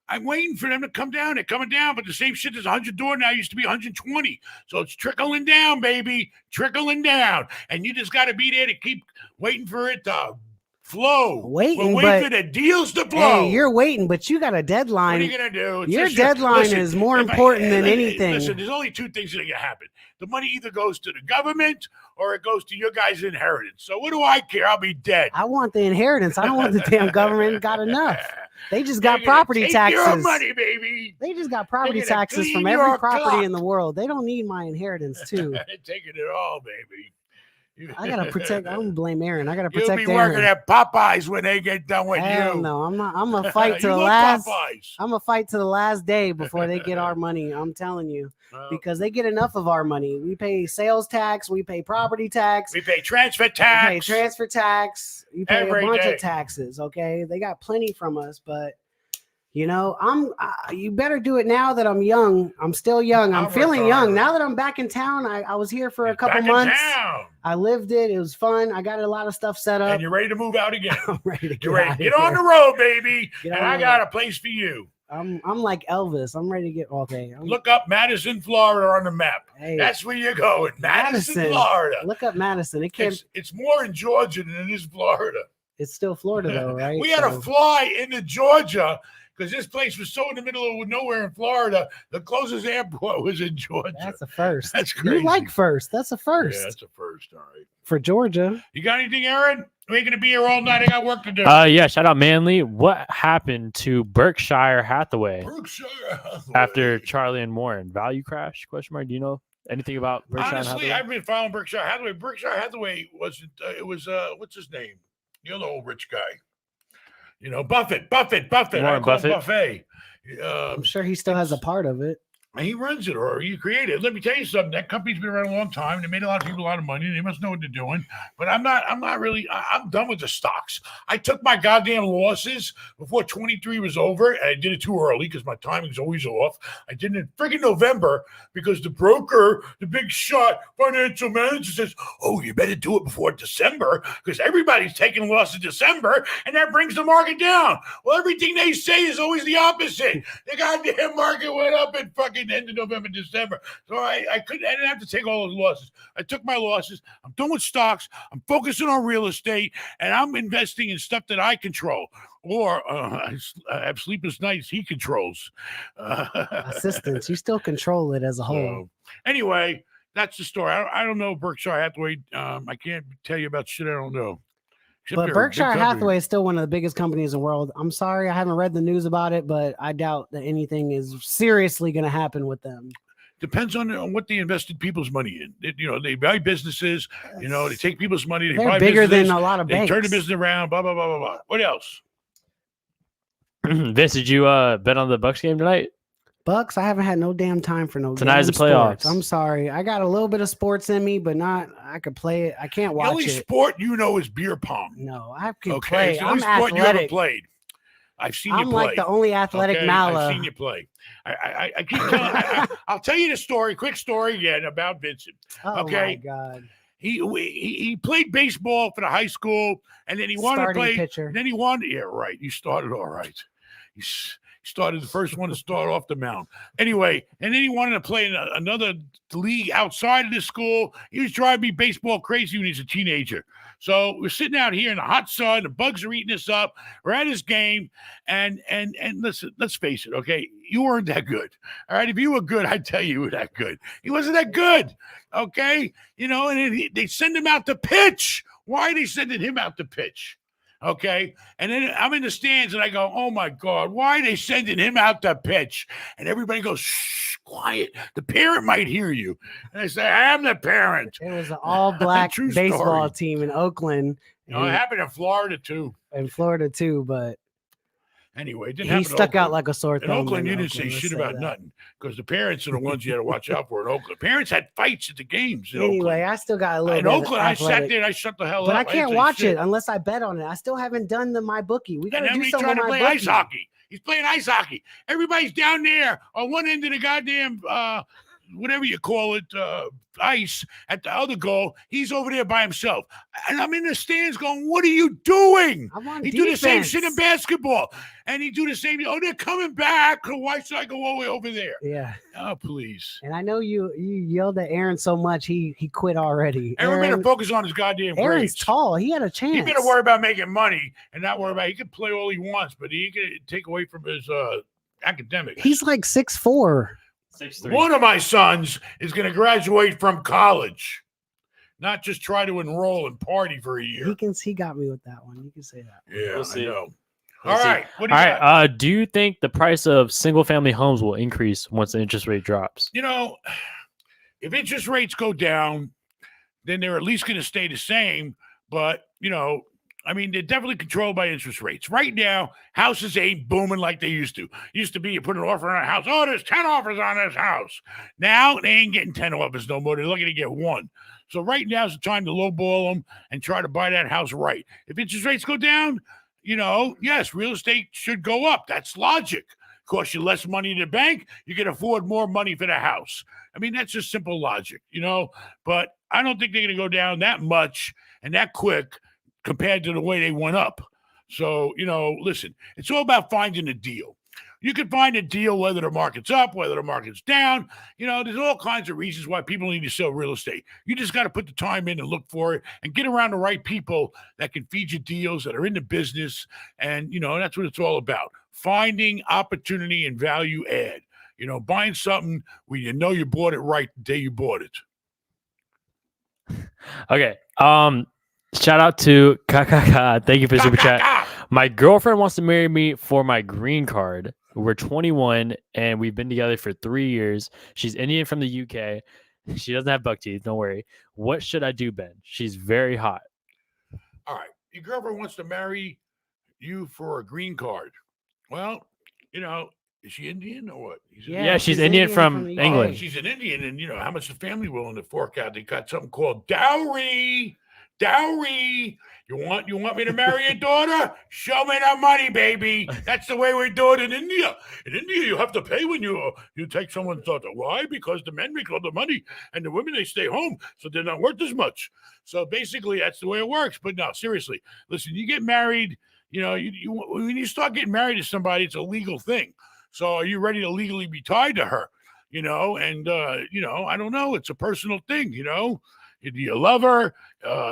I'm waiting for them to come down. They're coming down, but the same shit as 100 door now used to be 120. So it's trickling down, baby, trickling down. And you just got to be there to keep waiting for it to flow. We're waiting for the deals to flow. Hey, you're waiting, but you got a deadline. What are you gonna do? It's Your just your- deadline listen, is more if I- important than anything. Listen, there's only two things that can happen. The money either goes to the government or it goes to your guys' inheritance. So what do I care? I'll be dead. I want the inheritance. I don't want the damn government. Got enough. They just got They're gonna property take taxes. your money, baby. They just got property They're gonna taxes clean from your every property clock. in the world. They don't need my inheritance too. They're taking it all, baby. I gotta protect. I don't blame Aaron. I gotta You'll protect be Aaron. working at Popeyes when they get done with Hell you. no, I'm not. I'm gonna fight to You the love last. Popeyes. I'm gonna fight to the last day before they get our money. I'm telling you, because they get enough of our money. We pay sales tax. We pay property tax. We pay transfer You tax. pay transfer tax. You pay Every a bunch day. of taxes. Okay, they got plenty from us, but you better do it now that I'm young. I'm still young. I'm I'll feeling work young harder. now that I'm back in town. I was here for a He's couple back in months. town. I lived it. It was fun. I got a lot of stuff set up. And you're ready to move out again. I'm ready to get You're ready out to of get on here. the road, baby. Get And on I the got road. a place for you. I'm like Elvis. I'm ready to get okay. Look up Madison, Florida on the map. Hey, That's where you're going. Madison, Madison. Florida. look up Madison. It can't. It's more in Georgia than it is Florida. It's still Florida though, right? We had to fly into Georgia because this place was so in the middle of nowhere in Florida. The closest airport was in Georgia. That's a first. That's crazy. You like first. That's a first Yeah, that's a first. All right. for Georgia. You got anything, Aaron? We ain't gonna be here all night. I got work to do. Yeah, shout out Manly. What happened to Berkshire Hathaway Berkshire. after Charlie and Warren? Value crash? Question mark. Do you know anything about Berkshire Honestly, Hathaway? I've been following Berkshire Hathaway. Berkshire Hathaway wasn't. It was. What's his name? The other old rich guy. Buffett. Warren I call him Buffett? Buffet. I'm sure he still has a part of it. He runs it or he created it. Let me tell you something. That company's been around a long time. They made a lot of people a lot of money. They must know what they're doing. But I'm not really. I'm done with the stocks. I took my goddamn losses before 23 was over, and I did it too early because my timing's always off. I did it in friggin' November because the broker, the big shot financial manager says, "Oh, you better do it before December because everybody's taking a loss in December, and that brings the market down." Well, everything they say is always the opposite. The goddamn market went up in fucking end of November, December. So I didn't have to take all those losses. I took my losses. I'm done with stocks. I'm focusing on real estate, and I'm investing in stuff that I control. Or I have sleepless nights he controls. Assistance. You still control it as a whole. So, anyway, that's the story. I don't know Berkshire Hathaway. I can't tell you about shit I don't know. Except But they're a big Berkshire company. Hathaway is still one of the biggest companies in the world. I'm sorry, I haven't read the news about it, but I doubt that anything is seriously going to happen with them. Depends on what they invested people's money in. They buy businesses. They take people's money. They They're buy bigger businesses, than a lot of They banks. turn the business around. Blah blah blah blah blah. What else? Vince, did you bet on the Bucks game tonight? Bucks, I haven't had no damn time for no Tonight's damn the playoffs. sports. I'm sorry. I got a little bit of sports in me, but not. I could play it. I can't The watch only it. sport is beer pong. No, I can Okay, play. it's the I'm only sport you ever athletic. played. I've seen you I'm play. like the only athletic Okay? Mallah. I've seen you play. I keep telling. I'll tell you the story. Quick story again about Vincent. Oh Okay. my god. He played baseball for the high school, and then he wanted Starting to play. pitcher. And then he wanted. Yeah, right. You started all right. He started the first one to start off the mound. Anyway, and then he wanted to play in another league outside of the school. He was driving me baseball crazy when he was a teenager. So we're sitting out here in the hot sun. The bugs are eating us up. We're at his game, and listen, let's face it, okay? You weren't that good. All right, if you were good, I'd tell you were that good. He wasn't that good, okay? And then they send him out to pitch. Why are they sending him out to pitch? Okay. And then I'm in the stands and I go, oh my God, why are they sending him out to pitch? And everybody goes, shh, quiet. The parent might hear you. And I say, I am the parent. It was an all-black True baseball story. team in Oakland. You know, it happened in Florida too. In Florida too, but anyway, it didn't he happen stuck in out Oakland. like a sore In thumb. Oakland, you didn't say shit about nothing because the parents are the ones you had to watch out for in Oakland. Parents had fights at the games. In Anyway, Oakland. I still got a little. In bit Oakland, I athletic, sat there and I shut the hell but up. I can't didn't say watch shit. it unless I bet on it. I still haven't done my bookie. We got to And then do he something tried with to my play bookie. ice hockey. He's playing ice hockey. Everybody's down there on one end of the goddamn whatever you call it, ice at the other goal. He's over there by himself. And I'm in the stands going, what are you doing? I'm on He defense. do the same shit in basketball. And he do the same. Oh, they're coming back. Why should I go all the way over there? Yeah. Oh, please. And I know you yelled at Aaron so much he quit already. Aaron better focus on his goddamn Aaron's grades. tall. He had a chance. He better worry about making money and not worry about. He can play all he wants, but he can take away from his academics. He's like 6'4". 6'3". One of my sons is going to graduate from college, not just try to enroll and party for a year. He got me with that one. You can say that. Yeah, We'll see. I know. We'll All see. right. What do you All got? right. Do you think the price of single-family homes will increase once the interest rate drops? You know, if interest rates go down, then they're at least going to stay the same. But, you know, I mean, they're definitely controlled by interest rates. Right now, houses ain't booming like they used to. Used to be you put an offer on a house. Oh, there's 10 offers on this house. Now they ain't getting 10 offers no more. They're looking to get one. So right now is the time to lowball them and try to buy that house right. If interest rates go down, you know, yes, real estate should go up. That's logic. Cost you less money in the bank, you can afford more money for the house. I mean, that's just simple logic, you know. But I don't think they're going to go down that much and that quick compared to the way they went up. So, you know, listen, it's all about finding a deal. You can find a deal whether the market's up, whether the market's down. You know, there's all kinds of reasons why people need to sell real estate. You just got to put the time in and look for it and get around the right people that can feed you deals, that are in the business. And, you know, that's what it's all about. Finding opportunity and value add. You know, buying something where you know you bought it right the day you bought it. Okay. Shout out to Kakaka. Thank you for super chat. My girlfriend wants to marry me for my green card. We're 21 and we've been together for 3 years. She's Indian from the UK. She doesn't have buck teeth. Don't worry. What should I do, Ben? She's very hot. All right. Your girlfriend wants to marry you for a green card. Well, you know, is she Indian or what? Yeah, she's Indian from the England. Oh, she's an Indian, and you know how much the family willing to fork out. They got something called dowry. Dowry. You want me to marry your daughter? Show me the money, baby. That's the way we do it in India. In India, you have to pay when you take someone's daughter. Why? Because the men make all the money, and the women, they stay home, so they're not worth as much. So basically, that's the way it works. But no, seriously, listen. You get married. You know, when you start getting married to somebody, it's a legal thing. So are you ready to legally be tied to her? You know, and you know, I don't know. It's a personal thing. You know. Do you love her?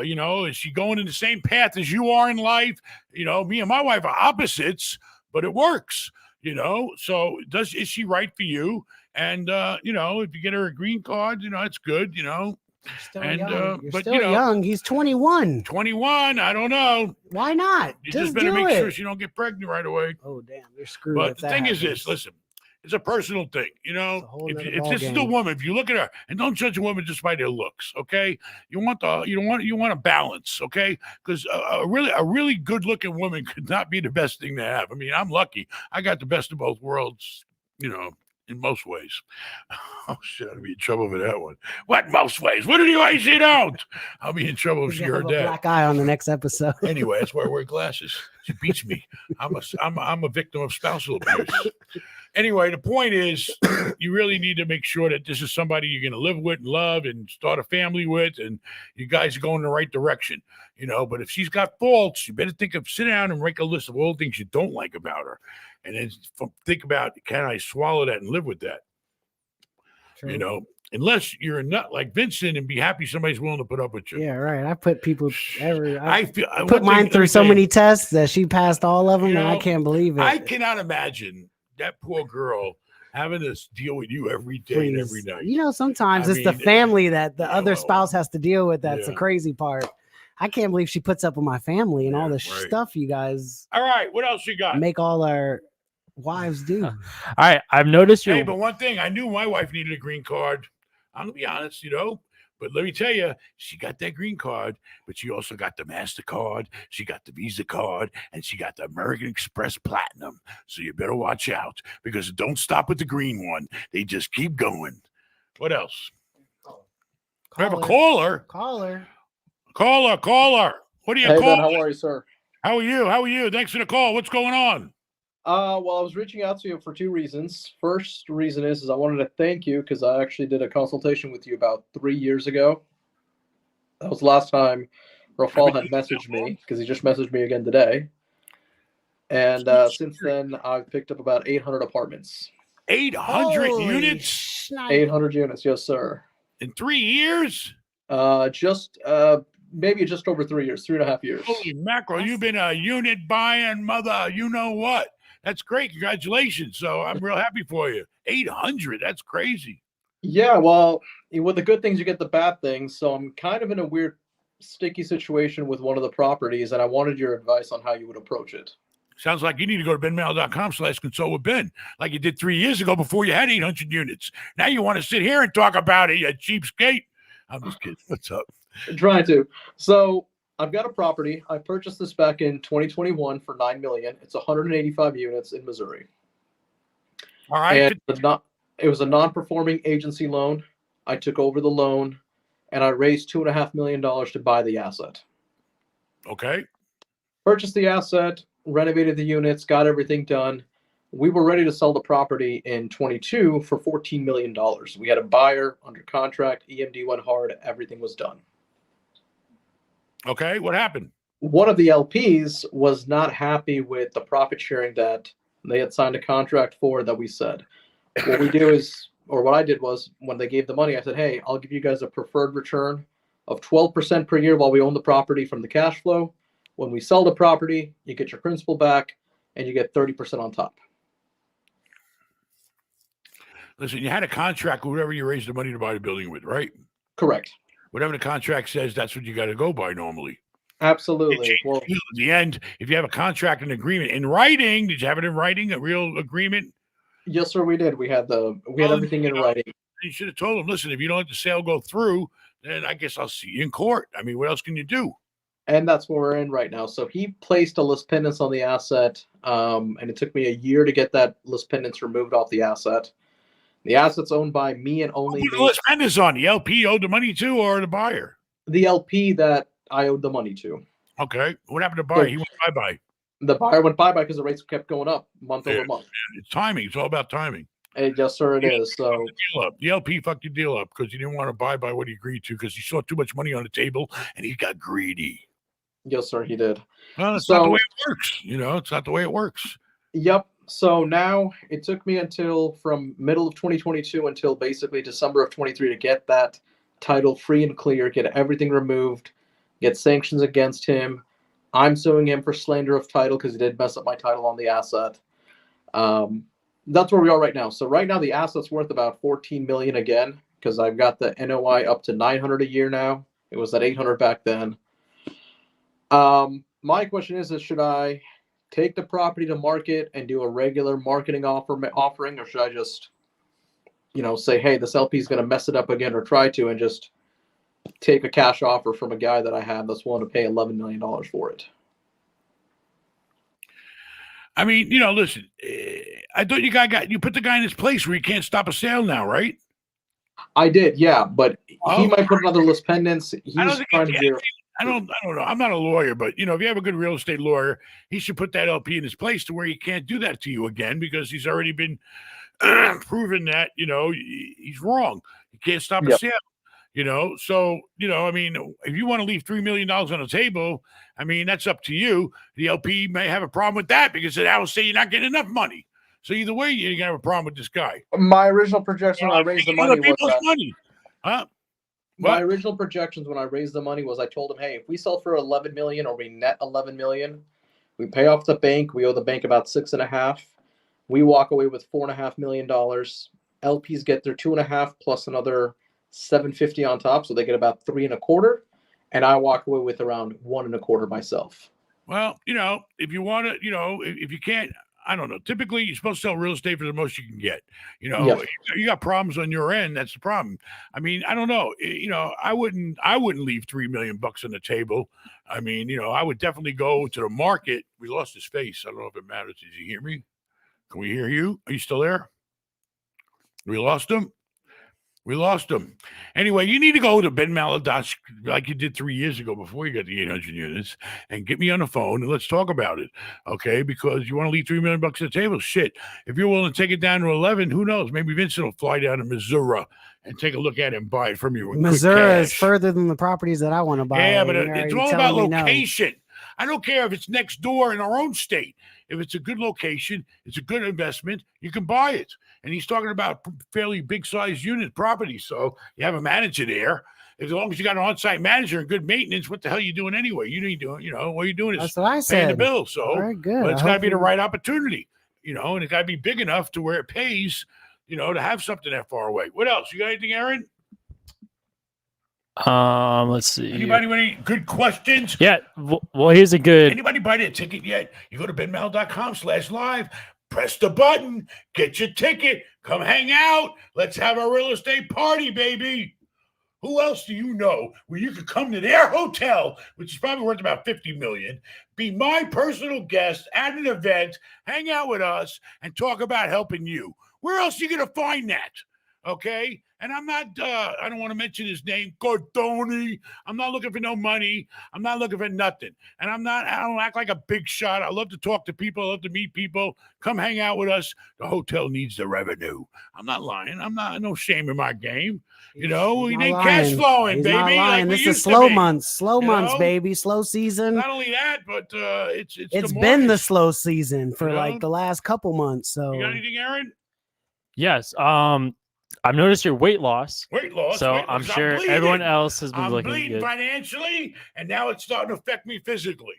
You know, is she going in the same path as you are in life? You know, me and my wife are opposites, but it works, you know. So is she right for you? And you know, if you get her a green card, you know, it's good, you know. You're still And young. You're but still you know, young. He's 21. 21, I don't know. Why not? You just better do make it. sure she don't get pregnant right away. Oh, damn. You're screwed. But if the that thing is happens. this, listen. It's a personal thing, you It's a know. whole If nother this is the ballgame. woman, if you look at her and don't judge a woman just by their looks, okay? You want a balance, okay? Because a really good looking woman could not be the best thing to have. I mean, I'm lucky. I got the best of both worlds, you know, in most ways. Oh shit, I'll be in trouble for that one. What most ways? What do you ways you don't? I'll be in trouble if He's she gonna heard have a that. black eye on the next episode. Anyway, that's why I wear glasses. She beats me. I'm a victim of spousal abuse. Anyway, the point is, you really need to make sure that this is somebody you're going to live with and love and start a family with, and you guys are going in the right direction, you know. But if she's got faults, you better sit down and make a list of all the things you don't like about her, and then think about, can I swallow that and live with that? True. You know, unless you're a nut like Vincent and be happy somebody's willing to put up with you. Yeah, right. I put people I put mine through so many tests that she passed all of them, You and I know, can't believe it. I cannot imagine that poor girl having to deal with you every day and every Please. night. You know, sometimes I it's the mean, family that the yeah, other well, spouse has to deal with. That's the yeah. crazy part. I can't believe she puts up with my family and all this right. stuff you guys All right, what else you got? make all our wives do. All right, I've noticed Hey, your. but one thing, I knew my wife needed a green card. I'm gonna be honest, but let me tell you, she got that green card, but she also got the MasterCard, she got the Visa card, and she got the American Express Platinum. So you better watch out because it don't stop with the green one. They just keep going. What else? We have a caller. Caller. What are you Hey, Ben, calling? how are you, sir? How are you? Thanks for the call. What's going on? Well, I was reaching out to you for two reasons. First reason is I wanted to thank you because I actually did a consultation with you about 3 years ago. That was the last time Rafal had messaged me because he just messaged me again today. And since then, I've picked up about 800 apartments. 800 Holy units? shnipe. 800 units, yes, sir. In 3 years? Maybe just over 3 years, 3.5 years. Holy mackerel, you've been a unit buying mother, you know what? That's great. Congratulations. So I'm real happy for you. 800, that's crazy. Yeah, well, with the good things, you get the bad things. So I'm kind of in a weird, sticky situation with one of the properties, and I wanted your advice on how you would approach it. Sounds like you need to go to benmallah.com/consult with Ben, like you did 3 years ago before you had 800 units. Now you want to sit here and talk about it, you cheapskate. I'm just kidding. What's up? Trying to. So I've got a property. I purchased this back in 2021 for $9 million. It's 185 units in Missouri. All right. And it was a non-performing agency loan. I took over the loan, and I raised $2.5 million to buy the asset. Okay. Purchased the asset, renovated the units, got everything done. We were ready to sell the property in 22 for $14 million. We had a buyer under contract. EMD went hard. Everything was done. Okay. What happened? One of the LPs was not happy with the profit sharing that they had signed a contract for that we said. What we do is, or what I did was, when they gave the money, I said, hey, I'll give you guys a preferred return of 12% per year while we own the property from the cash flow. When we sell the property, you get your principal back and you get 30% on top. Listen, you had a contract with whoever you raised the money to buy the building with, right? Correct. Whatever the contract says, that's what you got to go by normally. Absolutely. Well, in the end, if you have a contract and agreement in writing, did you have it in writing, a real agreement? Yes, sir, we did. We had everything in writing. You should have told them, listen, if you don't let the sale go through, then I guess I'll see you in court. I mean, what else can you do? And that's where we're in right now. So he placed a list pendants on the asset, and it took me a year to get that list pendants removed off the asset. The asset's owned by me and only me. Who put the list pendants on? The LP owed the money to, or the buyer? The LP that I owed the money to. Okay. What happened to the buyer? He went bye-bye. The buyer went bye-bye because the rates kept going up month over month. It's timing. It's all about timing. Yes, sir, it is. So the LP fucked your deal up because he didn't want to buy by what he agreed to because he saw too much money on the table and he got greedy. Yes, sir, he did. Well, that's not the way it works. It's not the way it works. Yep. So now it took me until from middle of 2022 until basically December of 23 to get that title free and clear, get everything removed, get sanctions against him. I'm suing him for slander of title because he did mess up my title on the asset. That's where we are right now. So right now the asset's worth about $14 million again because I've got the NOI up to $900 a year now. It was at $800 back then. My question is should I take the property to market and do a regular marketing offering, or should I just, say, hey, this LP is going to mess it up again, or try to, and just take a cash offer from a guy that I have that's willing to pay $11 million for it? I mean, listen, I thought you put the guy in his place where he can't stop a sale now, right? I did, yeah, but he might put another list pendants. He's trying to do. I don't know. I'm not a lawyer, but if you have a good real estate lawyer, he should put that LP in his place to where he can't do that to you again because he's already been proven that he's wrong. He can't stop a sale. So I mean, if you want to leave $3 million on the table, I mean that's up to you. The LP may have a problem with that because I will say you're not getting enough money. So either way, you're gonna have a problem with this guy. My original projection when I raised the money was money, huh? My original projections when I raised the money was I told him, hey, if we sell for $11 million or we net $11 million, we pay off the bank. We owe the bank about $6.5 million. We walk away with $4.5 million. LPs get their 2.5 plus another $750 on top, so they get about $3.25 million. and I walk away with around 1.25 myself. Well, if you want to, if you can't, I don't know. Typically, you're supposed to sell real estate for the most you can get. Yeah. You got problems on your end. That's the problem. I mean, I don't know. I wouldn't leave $3 million on the table. I mean, I would definitely go to the market. We lost his face. I don't know if it matters. Did you hear me? Can we hear you? Are you still there? We lost him. We lost him. Anyway, you need to go to Ben Mallah like you did 3 years ago before you got the 800 units and get me on the phone and let's talk about it, okay? Because you want to leave $3 million on the table. Shit, if you're willing to take it down to 11, who knows? Maybe Vincent will fly down to Missouri and take a look at it and buy it from you. Missouri is further than the properties that I want to buy. Yeah, but it's all about location. I don't care if it's next door in our own state. If it's a good location, it's a good investment, you can buy it. And he's talking about fairly big-sized unit property. So you have a manager there. As long as you got an on-site manager and good maintenance, what the hell are you doing anyway? You need to, what you're doing is paying the bills. So very good. But it's got to be the right opportunity, and it got to be big enough to where it pays, to have something that far away. What else? You got anything, Aaron? Let's see. Anybody with any good questions? Yeah. Well, here's a good. Anybody buy their ticket yet? You go to benmal.com/live, press the button, get your ticket, come hang out. Let's have a real estate party, baby. Who else do you know where you could come to their hotel, which is probably worth about $50 million, be my personal guest at an event, hang out with us, and talk about helping you? Where else are you going to find that? Okay? And I'm not, I don't want to mention his name, Cordoni. I'm not looking for no money. I'm not looking for nothing. And I don't act like a big shot. I love to talk to people. I love to meet people. Come hang out with us. The hotel needs the revenue. I'm not lying. I'm not, no shame in my game. We need cash flowing, baby. Not lying. Like this is slow months, baby. Slow season. Not only that, but it's been the slow season for like the last couple months. So you got anything, Aaron? Yes. I've noticed your weight loss. So I'm sure everyone else has been looking bleeding good. Financially, and now it's starting to affect me physically.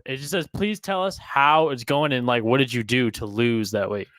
It just says, please tell us how it's going and what did you do to lose that weight?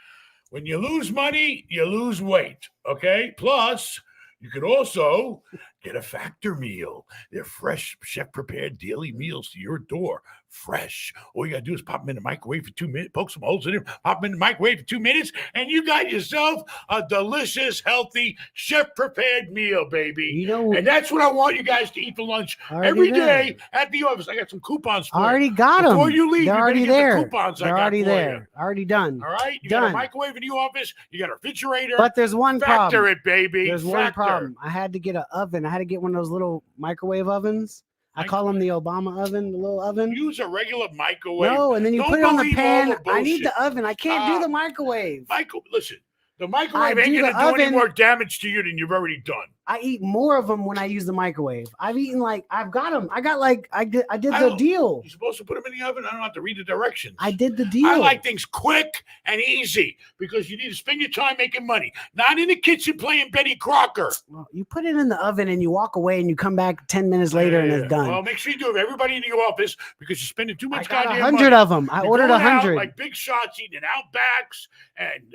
When you lose money, you lose weight. Okay. Plus, you could also get a Factor meal. They're fresh, chef-prepared daily meals to your door. Fresh. All you got to do is pop them in the microwave for 2 minutes, poke some holes in them, pop them in the microwave for 2 minutes, and you got yourself a delicious, healthy, chef-prepared meal, baby. And that's what I want you guys to eat for lunch every day at the office. I got some coupons for you. I already got them. Before you leave, they're already there. They're already there. Already done. All right? You got a microwave in the office. You got a refrigerator. But there's one problem. Factor it, baby. There's one problem. I had to get an oven. I had to get one of those little microwave ovens. I call them the Obama oven, the little oven. Use a regular microwave. No, and then you put it on the pan. I need the oven. I can't do the microwave. Listen, the microwave ain't going to do any more damage to you than you've already done. I eat more of them when I use the microwave. I've eaten I've got them. I got I did the deal. You're supposed to put them in the oven. I don't have to read the directions. I did the deal. I like things quick and easy because you need to spend your time making money, not in the kitchen playing Betty Crocker. Well, you put it in the oven and you walk away and you come back 10 minutes later and it's done. Well, make sure you do it. Everybody in your office because you're spending too much goddamn money. 100 of them. I ordered 100. Like big shots eating Outbacks and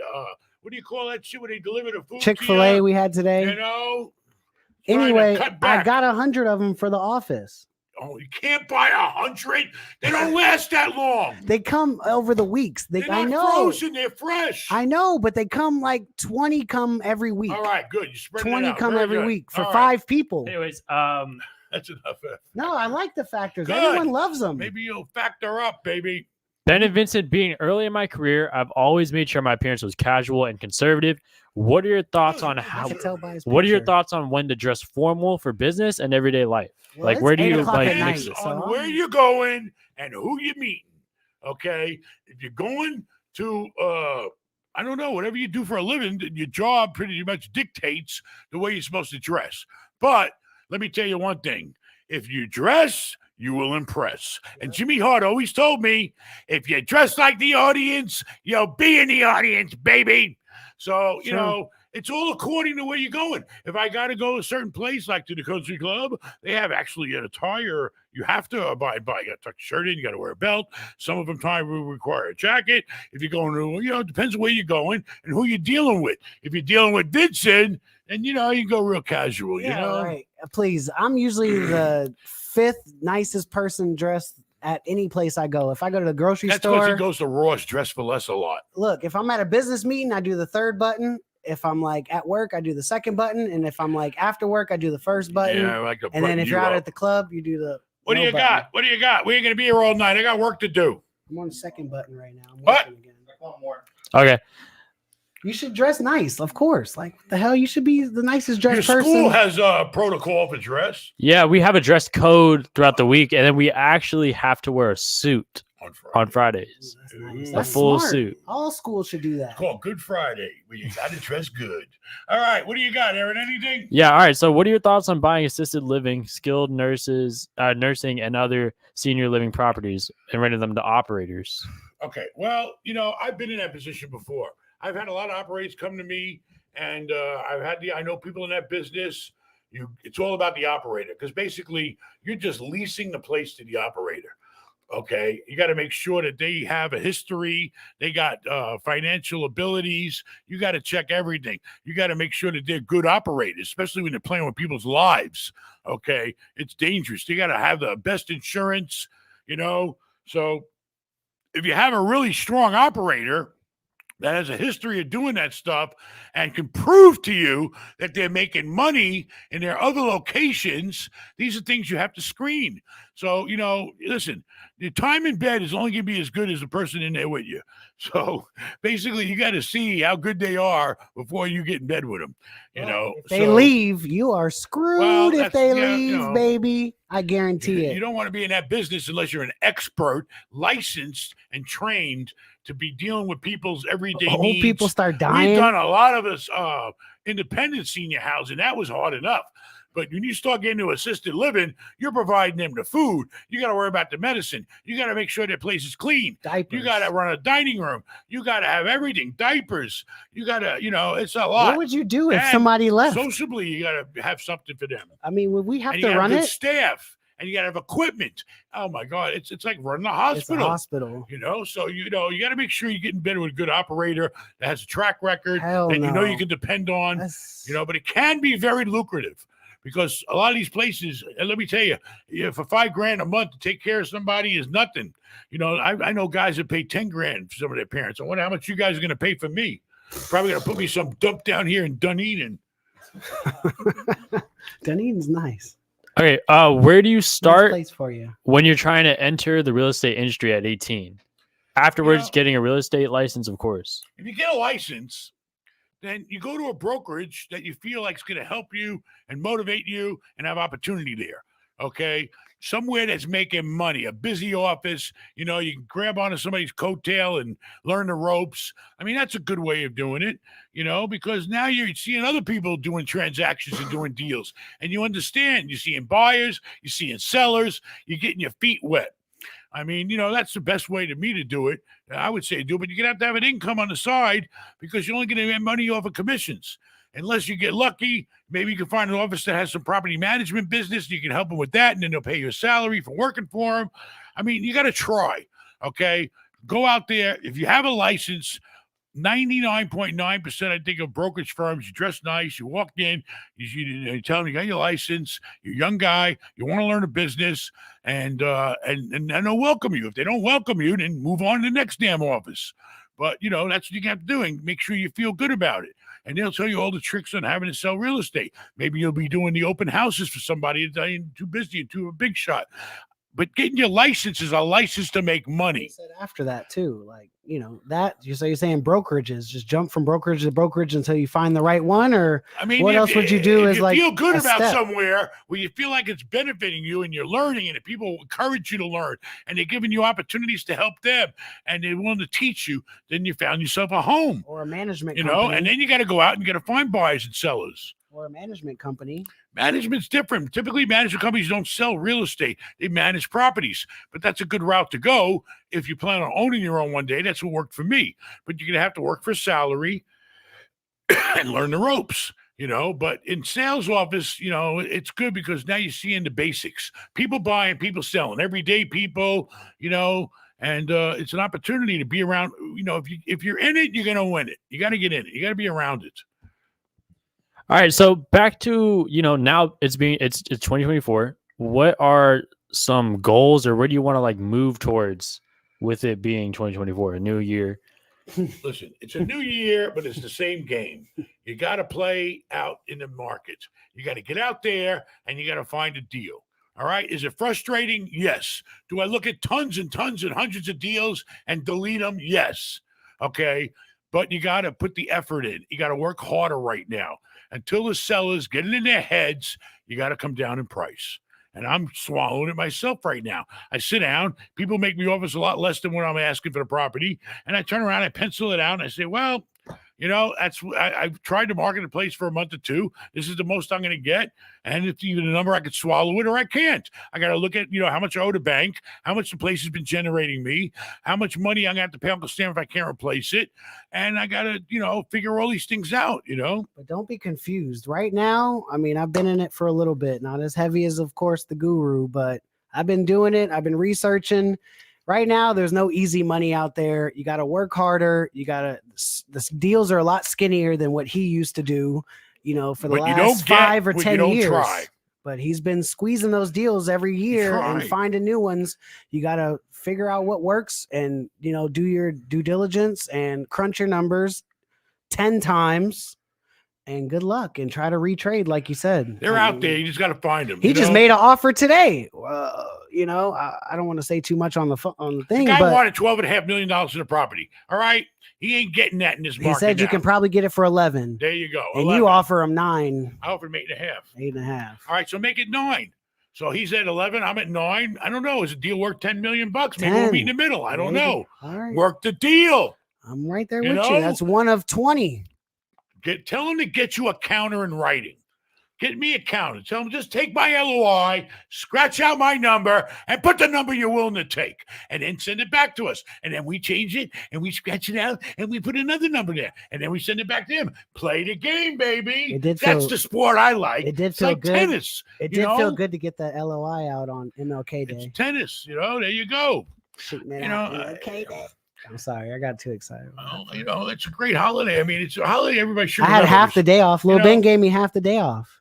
what do you call that shit when they deliver the food? Chick-fil-A we had today. Anyway, I got 100 of them for the office. Oh, you can't buy 100. They don't last that long. They come over the weeks. They're not frozen. They're fresh. I know, but they come 20 come every week. All right, good. You spread 20 it out. come every week for 5 people. Anyways, that's enough. No, I like the factors. Good. Everyone loves them. Maybe you'll factor up, baby. Ben and Vincent, being early in my career, I've always made sure my appearance was casual and conservative. What are your thoughts on What are your thoughts on when to dress formal for business and everyday life? Well, where do you mix on where you're going and who you're meeting? Okay, if you're going to I don't know, whatever you do for a living, your job pretty much dictates the way you're supposed to dress. But let me tell you one thing: if you dress, you will impress. And Jimmy Hart always told me, if you dress like the audience, you'll be in the audience, baby. So, it's all according to where you're going. If I got to go to a certain place, like to the country club, they have actually an attire you have to abide by. You got to tuck your shirt in, you got to wear a belt. Some of them will require a jacket. If you're going to, it depends on where you're going and who you're dealing with. If you're dealing with Vincent, And you know, you go real casual, Yeah, you know. right. Please, I'm usually the 5th nicest person dressed at any place I go. If I go to the grocery That's because store, he goes to Ross dressed for less a lot. look, if I'm at a business meeting, I do the 3rd button. If I'm like at work, I do the 2nd button. And if I'm like after work, I do the 1st button. Yeah, I like to And then button if you you're out up. at the club, you do the What do no you button. got? What do you got? We ain't gonna be here all night. I got work to do. I'm on the 2nd button right now. I'm What? working again. Okay. You should dress nice, of course. Like what the hell, you should be the nicest Your dressed school person. has a protocol for dress Yeah, we have a dress code throughout the week, and then we actually have to wear a suit on Friday. on Fridays. That's nice. A That's full smart. suit. All schools should do that. It's called Good Friday, where you got to dress good. All right, what do you got, Aaron? Anything? Yeah. All right. So, what are your thoughts on buying assisted living, skilled nursing, and other senior living properties and renting them to operators? Okay. Well, you know, I've been in that position before. I've had a lot of operators come to me, and I know people in that business. It's all about the operator because basically you're just leasing the place to the operator. Okay, you got to make sure that they have a history. They got financial abilities. You got to check everything. You got to make sure that they're good operators, especially when they're playing with people's lives. Okay, it's dangerous. You got to have the best insurance. You know, so if you have a really strong operator that has a history of doing that stuff and can prove to you that they're making money in their other locations, these are things you have to screen. So, you know, listen, the time in bed is only going to be as good as the person in there with you. So basically, you got to see how good they are before you get in bed with them. You know, if they leave, you are screwed. Well, if they yeah, leave, you know, baby, I guarantee you it. don't want to be in that business unless you're an expert, licensed, and trained to be dealing with people's everyday Old needs. people start dying. We've done a lot of us independent senior housing. That was hard enough. But when you start getting to assisted living, you're providing them the food. You got to worry about the medicine. You got to make sure their place is clean. Diapers. You got to run a dining room. You got to have everything. Diapers. You got to, you know, it's a lot. What would you do if And somebody left? Socially, you got to have something for them. I mean, would we have And to you run have good it? staff. And you got to have equipment. Oh my God, it's like running a It's a hospital. hospital. You know, so you got to make sure you get in bed with a good operator that has a track record Hell and you know you no. can depend on. That's- You know, but it can be very lucrative because a lot of these places, and let me tell you, for $5,000 a month to take care of somebody is nothing. You know, I know guys that pay $10,000 for some of their parents. I wonder how much you guys are going to pay for me. Probably going to put me some dump down here in Dunedin. Dunedin's nice. Okay. Where do you Nice start place for you. when you're trying to enter the real estate industry at 18? Afterwards, Yeah. getting a real estate license, of course. If you get a license, then you go to a brokerage that you feel like is going to help you and motivate you and have opportunity there. Okay. Somewhere that's making money, a busy office, you know, you can grab onto somebody's coattail and learn the ropes. I mean, that's a good way of doing it, you know, because now you're seeing other people doing transactions and doing deals and you understand. You're seeing buyers, you're seeing sellers, you're getting your feet wet. I mean, you know, that's the best way to me to do it. I would say do it, but you're going to have an income on the side because you're only going to get money off of commissions. Unless you get lucky, maybe you can find an office that has some property management business. You can help them with that, and then they'll pay you a salary for working for them. I mean, you got to try, okay? Go out there. If you have a license, 99.9%, I think, of brokerage firms, you dress nice, you walk in, you tell them you got your license, you're a young guy, you want to learn a business, and they'll welcome you. If they don't welcome you, then move on to the next damn office. But, you know, that's what you have to do, and make sure you feel good about it. And they'll tell you all the tricks on having to sell real estate. Maybe you'll be doing the open houses for somebody that's too busy and too a big shot. But getting your license is a license to make They money. said after that too, like, you know, that you're saying brokerages, just jump from brokerage to brokerage until you find the right one, or I mean, what else would you do if as you like feel good a about step? somewhere where you feel like it's benefiting you and you're learning, and if people encourage you to learn and they're giving you opportunities to help them and they're willing to teach you, then you found yourself a home, Or a management you company, know, and then you got to go out and you got to find buyers and sellers. or a management company. Management's different. Typically, management companies don't sell real estate. They manage properties. But that's a good route to go if you plan on owning your own one day. That's what worked for me. But you're going to have to work for salary and learn the ropes, you know. But in sales office, you know, it's good because now you're seeing the basics. People buying, people selling, everyday people, you know, and it's an opportunity to be around. You know, if you're in it, you're going to win it. You got to get in it. You got to be around it. All right, so back to now it's 2024. What are some goals, or where do you want to like move towards with it being 2024, a new year? Listen, it's a new year, but it's the same game. You got to play out in the market. You got to get out there and you got to find a deal. All right. Is it frustrating? Yes. Do I look at tons and tons and hundreds of deals and delete them? Yes. Okay. But you got to put the effort in. You got to work harder right now. Until the sellers get it in their heads, you got to come down in price. And I'm swallowing it myself right now. I sit down, people make me offers a lot less than what I'm asking for the property. And I turn around, I pencil it out, and I say, well, I've tried to market a place for a month or two. This is the most I'm going to get. And it's either the number I could swallow it or I can't. I got to look at, how much I owe the bank, how much the place has been generating me, how much money I'm going to have to pay Uncle Sam if I can't replace it. And I got to, figure all these things out, But don't be confused. Right now, I mean, I've been in it for a little bit, not as heavy as, of course, the guru, but I've been doing it. I've been researching. Right now, there's no easy money out there. You got to work harder. The deals are a lot skinnier than what he used to do, for the last 5 or 10 years. Try. But he's been squeezing those deals every year and finding new ones. You got to figure out what works and, do your due diligence and crunch your numbers 10 times. And good luck and try to retrade, like you said. They're out there. You just got to find them. He just made an offer today. I don't want to say too much on the thing. The guy wanted $12.5 million in the property. All right, he ain't getting that in this market. He said you can probably get it for 11. There you go. And 11. you offer him 9. I offered him 8.5. 8.5. All right, so make it 9. So he's at 11. I'm at 9. I don't know. Is the deal worth $10 million? Maybe we'll meet in the middle. I don't know. All right. Work the deal. I'm right there with you. That's one of 20. Tell him to get you a counter in writing. Get me a counter. Tell him just take my LOI, scratch out my number, and put the number you're willing to take, and then send it back to us. And then we change it, and we scratch it out, and we put another number there, and then we send it back to him. Play the game, baby. That's the sport I like. It did feel like good. Tennis. It did feel good to get that LOI out on MLK Day. It's tennis. There you go. Shooting it out MLK Day. I'm sorry, I got too excited. Well, it's a great holiday. I mean, it's a holiday everybody should. I had half the day off. Lil Ben gave me half the day off.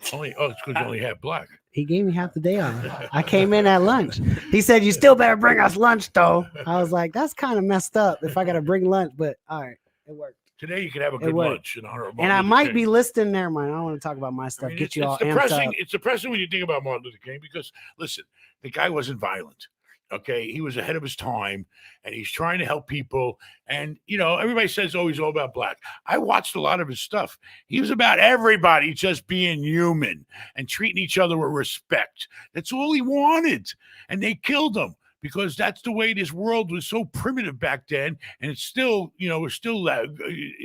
It's because you only have black. He gave me half the day off. I came in at lunch. He said, "You still better bring us lunch, though." I was like, "That's kind of messed up if I got to bring lunch." But all right, it worked. Today you can have a good lunch in honor of Martin And I Luther might King. be listing there, man. I don't want to talk about my stuff. Get you all amped up. It's depressing when you think about Martin Luther King because listen, the guy wasn't violent. Okay, he was ahead of his time, and he's trying to help people. And everybody says, "Oh, he's all about black." I watched a lot of his stuff. He was about everybody just being human and treating each other with respect. That's all he wanted, and they killed him because that's the way this world was so primitive back then. And it's still, we're still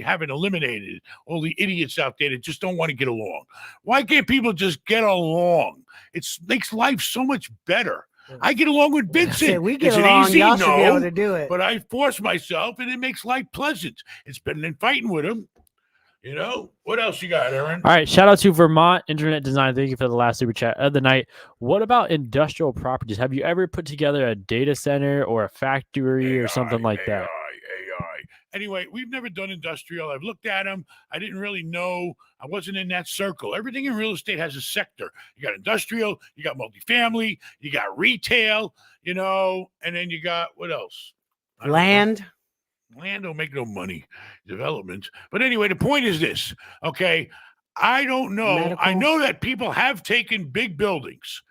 haven't eliminated all the idiots out there that just don't want to get along. Why can't people just get along? It makes life so much better. I get along with Vincent. We get along. Easy? Y'all should be able to do it. But I force myself, and it makes life pleasant. It's better than fighting with him. What else you got, Aaron? All right, shout out to Vermont Internet Design. Thank you for the last super chat of the night. What about industrial properties? Have you ever put together a data center or a factory or something like that? AI. Anyway, we've never done industrial. I've looked at them. I didn't really know. I wasn't in that circle. Everything in real estate has a sector. You got industrial, you got multifamily, you got retail, and then you got what else? Land. Land don't make no money. Development. But anyway, the point is this, okay? I don't know. Medical. I know that people have taken big buildings,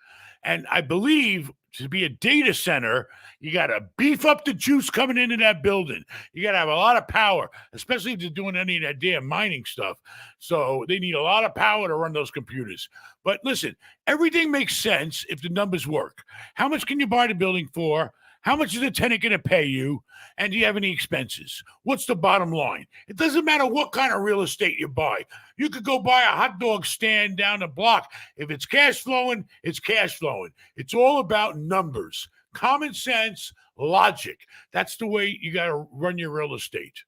and I believe to be a data center, you got to beef up the juice coming into that building. You got to have a lot of power, especially if they're doing any of that damn mining stuff. So they need a lot of power to run those computers. But listen, everything makes sense if the numbers work. How much can you buy the building for? How much is the tenant going to pay you? And do you have any expenses? What's the bottom line? It doesn't matter what kind of real estate you buy. You could go buy a hot dog stand down the block. If it's cash flowing, it's cash flowing. It's all about numbers, common sense, logic. That's the way you got to run your real estate.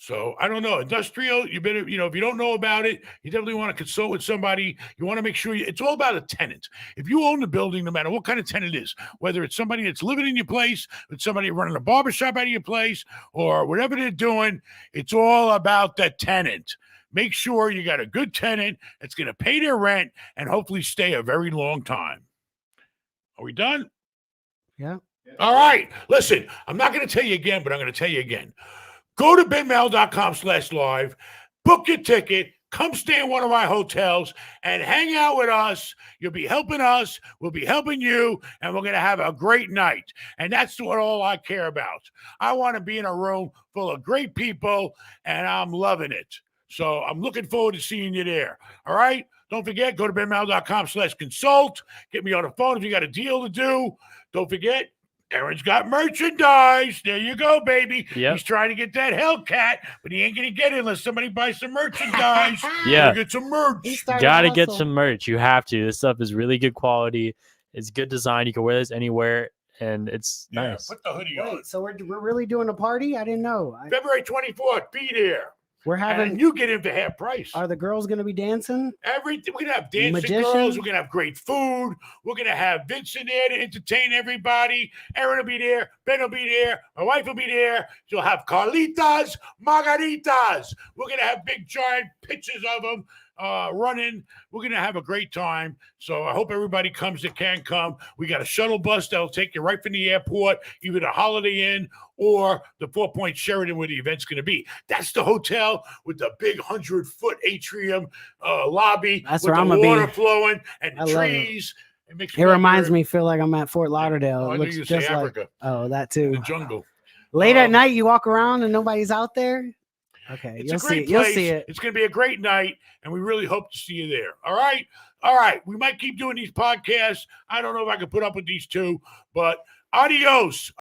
So I don't know. Industrial, you better, if you don't know about it, you definitely want to consult with somebody. You want to make sure it's all about a tenant. If you own the building, no matter what kind of tenant it is, whether it's somebody that's living in your place, it's somebody running a barbershop out of your place, or whatever they're doing, it's all about the tenant. make sure you got a good tenant that's going to pay their rent and hopefully stay a very long time. Are we done? Yeah. All right. Listen, I'm not going to tell you again, but I'm going to tell you again. Go to benmal.com/live, book your ticket, come stay in one of my hotels and hang out with us. You'll be helping us. We'll be helping you. And we're going to have a great night. And that's what all I care about. I want to be in a room full of great people, and I'm loving it. So I'm looking forward to seeing you there. All right. Don't forget, go to benmal.com/consult. Get me on the phone if you got a deal to do. Don't forget, Aaron's got merchandise. There you go, baby. Yep. He's trying to get that Hellcat, but he ain't going to get it unless somebody buys some merchandise. Yeah. Get some merch. He started Gotta to get hustle. some merch. You have to. This stuff is really good quality. It's good design. You can wear this anywhere, and it's Yeah, nice. put the hoodie on. Wait, so we're really doing a party? I didn't know. February 24th, be there. We're having. And you get in for half price. Are the girls going to be dancing? Everything. We're going to have dancing Magician? girls. We're going to have great food. We're going to have Vincent there to entertain everybody. Aaron will be there. Ben will be there. My wife will be there. You'll have Carlitas, Margaritas. We're going to have big, giant pictures of them running. We're going to have a great time. So I hope everybody comes that can come. We got a shuttle bus that'll take you right from the airport, either the Holiday Inn or the 4 Point Sheraton where the event's going to be. That's the hotel with the big 100-foot atrium lobby. That's with where the I'm gonna water be. flowing and I the love it. trees. It Reminds me, feel like I'm at Fort Lauderdale. Oh, I It knew looks you say just like. Africa. Oh, that The too. jungle. Late at night, you walk around and nobody's out there. Okay, It's you'll a great see it. You'll place. see it. It's going to be a great night, and we really hope to see you there. All right? All right. We might keep doing these podcasts. I don't know if I can put up with these two, but adios.